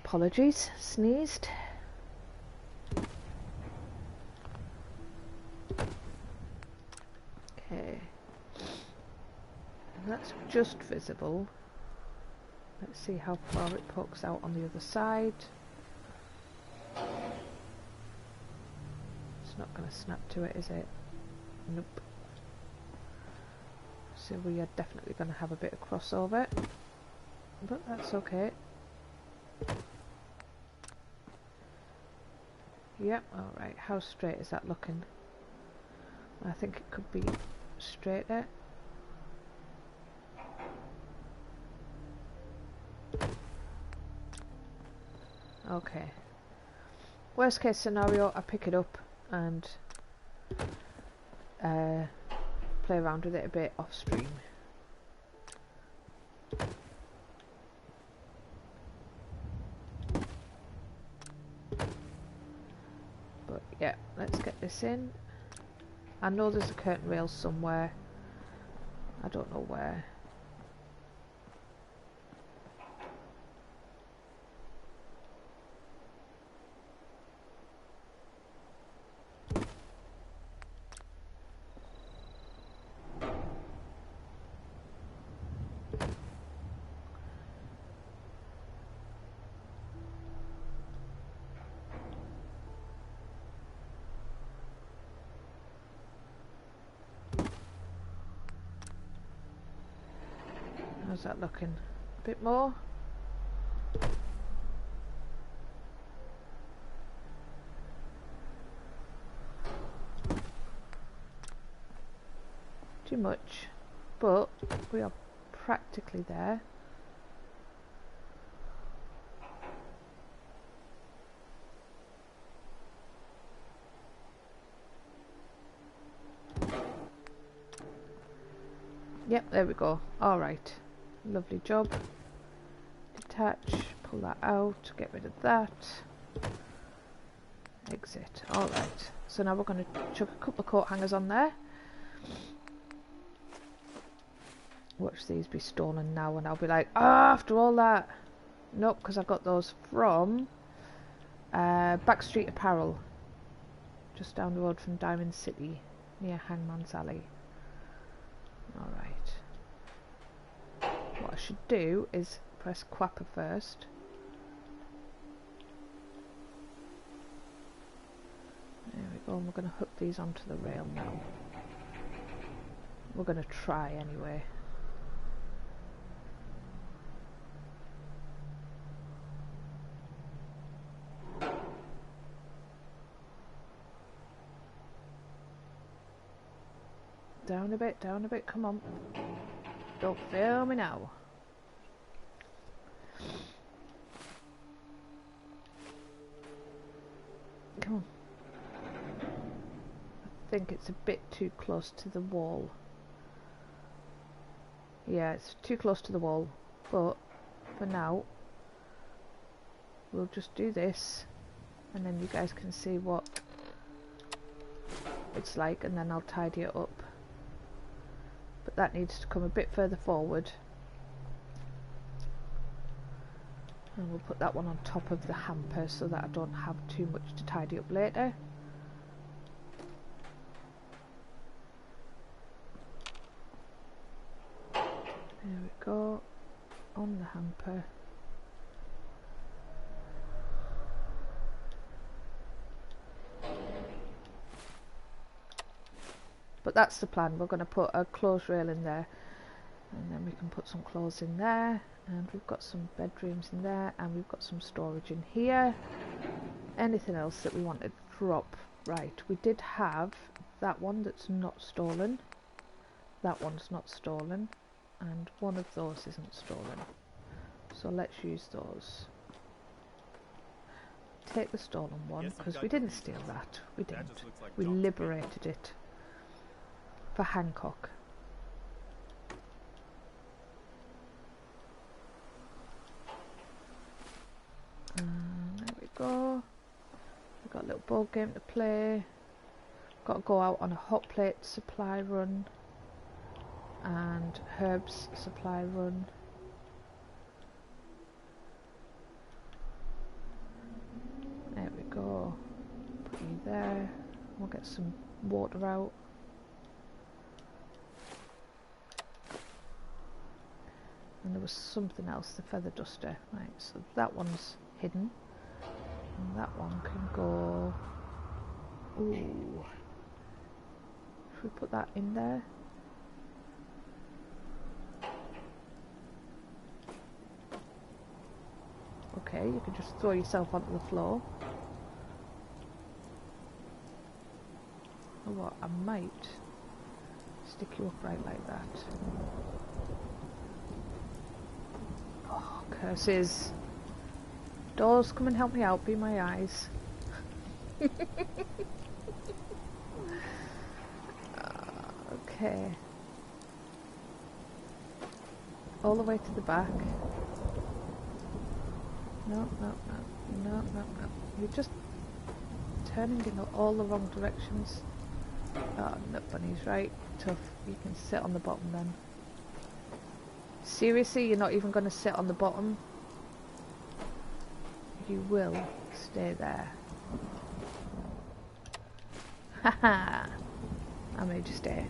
Apologies, sneezed. Okay, that's just visible. Let's see how far it pokes out on the other side. It's not going to snap to it, is it? Nope. So we are definitely going to have a bit of crossover. but that's okay. Yep, alright. How straight is that looking? I think it could be straighter. Okay. Worst case scenario, I pick it up and play around with it a bit off stream. But yeah, let's get this in. I know there's a curtain rail somewhere. I don't know where. How's that looking? A bit more? Too much, but we are practically there. Yep, there we go. Alright. Lovely job. Detach, pull that out, get rid of that. Exit. Alright. So now we're going to chuck a couple of coat hangers on there. Watch these be stolen now and I'll be like, ah, after all that. Nope, because I got those from Backstreet Apparel. Just down the road from Diamond City, near Hangman's Alley. Alright. What I should do is press Quapper first. There we go, and we're going to hook these onto the rail now. We're going to try anyway. Down a bit, come on. Don't fail me now. Come on. I think it's a bit too close to the wall. Yeah, it's too close to the wall, but for now we'll just do this and then you guys can see what it's like and then I'll tidy it up. But that needs to come a bit further forward. And we'll put that one on top of the hamper so that I don't have too much to tidy up later. There we go, on the hamper. But that's the plan, we're going to put a clothes rail in there and then we can put some clothes in there and we've got some bedrooms in there and we've got some storage in here. Anything else that we want to drop? Right, we did have that one that's not stolen, that one's not stolen, and one of those isn't stolen, so let's use those. Take the stolen one because we didn't steal that, we didn't, we liberated it for Hancock. There we go. We've got a little board game to play. Got to go out on a hot plate supply run and herbs supply run. There we go. Put you there. We'll get some water out. And there was something else, the feather duster. Right, so that one's hidden. And that one can go... Ooh. Should we put that in there? okay. You can just throw yourself onto the floor. Or what? I might stick you upright like that. Oh, curses. Doors, come and help me out. Be my eyes. Okay. All the way to the back. No. You're just turning in all the wrong directions. Oh, no, bunnies, right? Tough. You can sit on the bottom then. Seriously, you're not even going to sit on the bottom? You will stay there. Haha! I made you stay.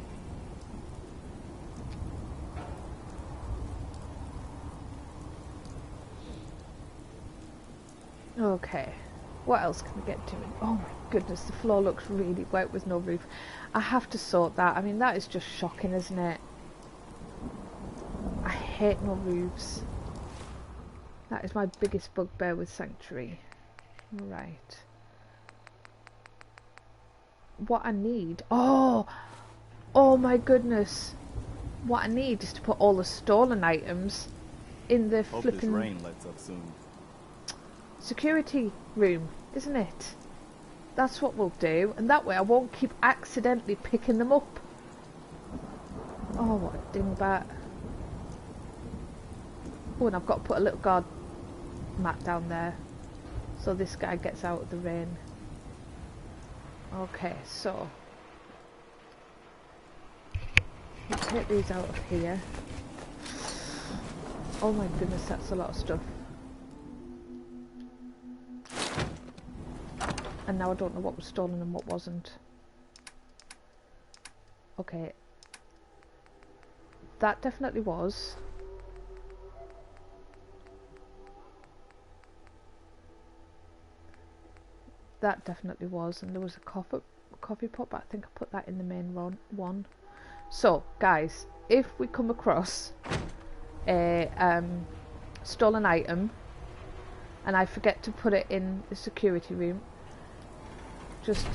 Okay. What else can we get doing? Oh my goodness, the floor looks really wet with no roof. I have to sort that. I mean, that is just shocking, isn't it? I hate no roofs. That is my biggest bugbear with Sanctuary. Right. What I need... Oh my goodness. What I need is to put all the stolen items in the flipping...
rain lets up soon.
Security room, isn't it? That's what we'll do, and that way I won't keep accidentally picking them up. Oh, what a dingbat. Oh, and I've got to put a little guard mat down there so this guy gets out of the rain. Okay, so we'll take these out of here. Oh my goodness, that's a lot of stuff. And now I don't know what was stolen and what wasn't. Okay. That definitely was. That definitely was. And there was a coffee pot, but I think I put that in the main one. So, guys, if we come across a stolen item and I forget to put it in the security room, just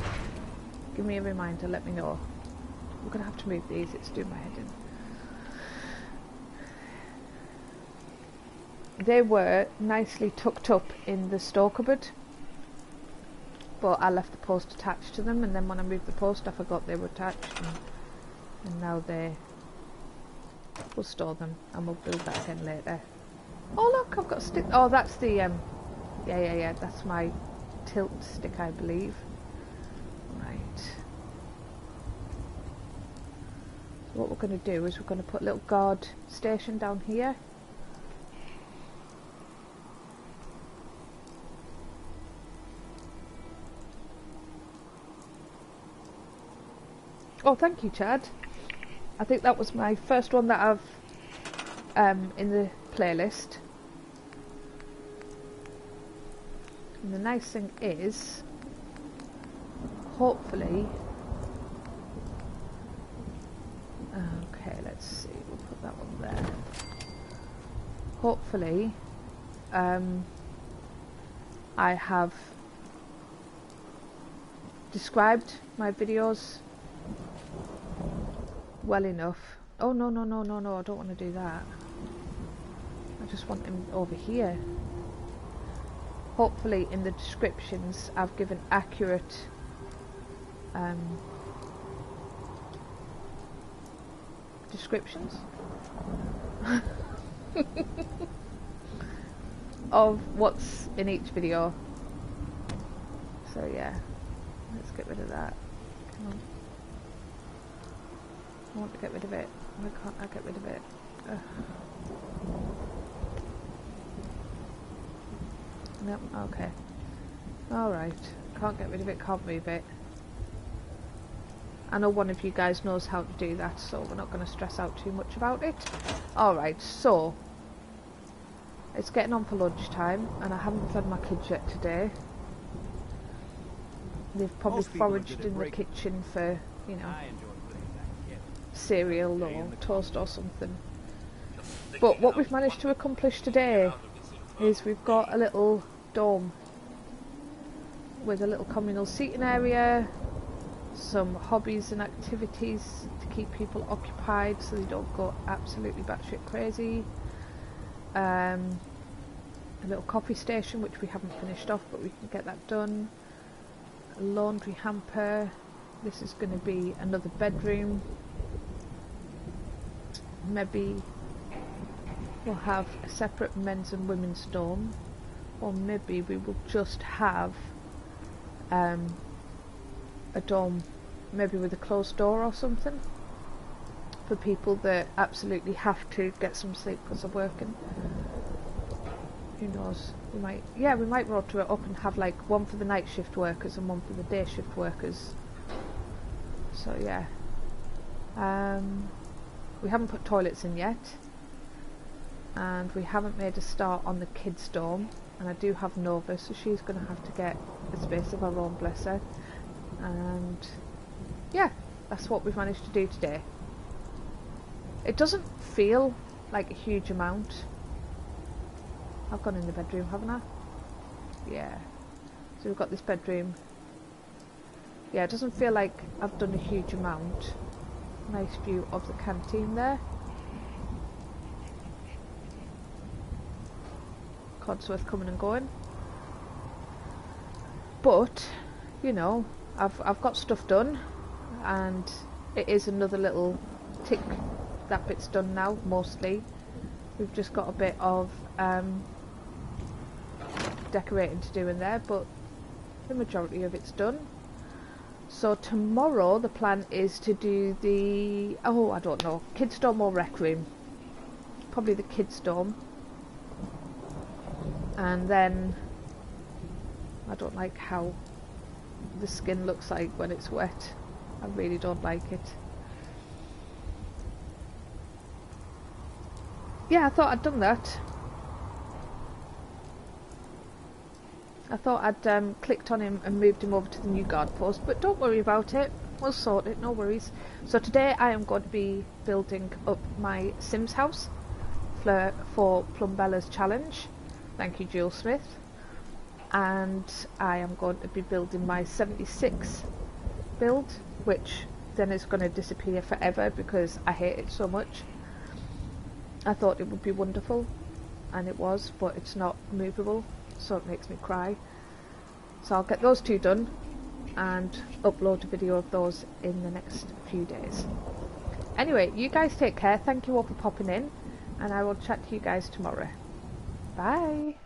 give me a reminder, let me know. We're going to have to move these, it's doing my head in. They were nicely tucked up in the store cupboard, but I left the post attached to them, and then when I moved the post I forgot they were attached, and now we'll store them and we'll build that again later. Oh look, I've got a stick. Oh, that's the yeah, that's my tilt stick, I believe. Right. So what we're going to do is we're going to put a little guard station down here. Oh, thank you, Chad. I think that was my first one that I've in the playlist. And the nice thing is, hopefully, okay, let's see, we'll put that one there. Hopefully, I have described my videos well enough. Oh no, I don't want to do that. I just want him over here. Hopefully in the descriptions I've given accurate descriptions of what's in each video. So yeah, let's get rid of that. Come on. I want to get rid of it. Why can't I get rid of it? Ugh. Nope, okay. Alright. Can't get rid of it, can't move it. I know one of you guys knows how to do that, so we're not going to stress out too much about it. Alright, so it's getting on for lunchtime, and I haven't fed my kids yet today. They've probably foraged in the kitchen for, you know, cereal or toast or something. But what we've managed to accomplish today is we've got a little dome with a little communal seating area, some hobbies and activities to keep people occupied so they don't go absolutely batshit crazy. A little coffee station which we haven't finished off, but we can get that done. A laundry hamper. This is going to be another bedroom. Maybe we'll have a separate men's and women's dorm, or maybe we will just have a dorm, maybe with a closed door or something, for people that absolutely have to get some sleep because they're working. Who knows? We might rotor it up and have like one for the night shift workers and one for the day shift workers. So yeah. We haven't put toilets in yet, and we haven't made a start on the kids' dorm, and I do have Nova, so she's going to have to get a space of her own, bless her. And yeah, that's what we've managed to do today. It doesn't feel like a huge amount. I've gone in the bedroom, haven't I? Yeah. So we've got this bedroom. Yeah, it doesn't feel like I've done a huge amount. Nice view of the canteen there. Codsworth coming and going. But, you know, I've got stuff done, and it is another little tick. That bit's done now, mostly. We've just got a bit of decorating to do in there, but the majority of it's done. So tomorrow the plan is to do the, I don't know, kids dorm or rec room. Probably the kids dorm. And then I don't like how the skin looks like when it's wet. I really don't like it. Yeah, I thought I'd done that. I thought I'd clicked on him and moved him over to the new guard post, but don't worry about it. We'll sort it, no worries. So today I am going to be building up my Sims house for Plumbella's challenge. Thank you, Jill Smith. And I am going to be building my 76 build, which then is going to disappear forever because I hate it so much. I thought it would be wonderful, and it was, but it's not movable, so it makes me cry. So I'll get those two done and upload a video of those in the next few days. Anyway, you guys take care. Thank you all for popping in, and I will chat to you guys tomorrow. Bye.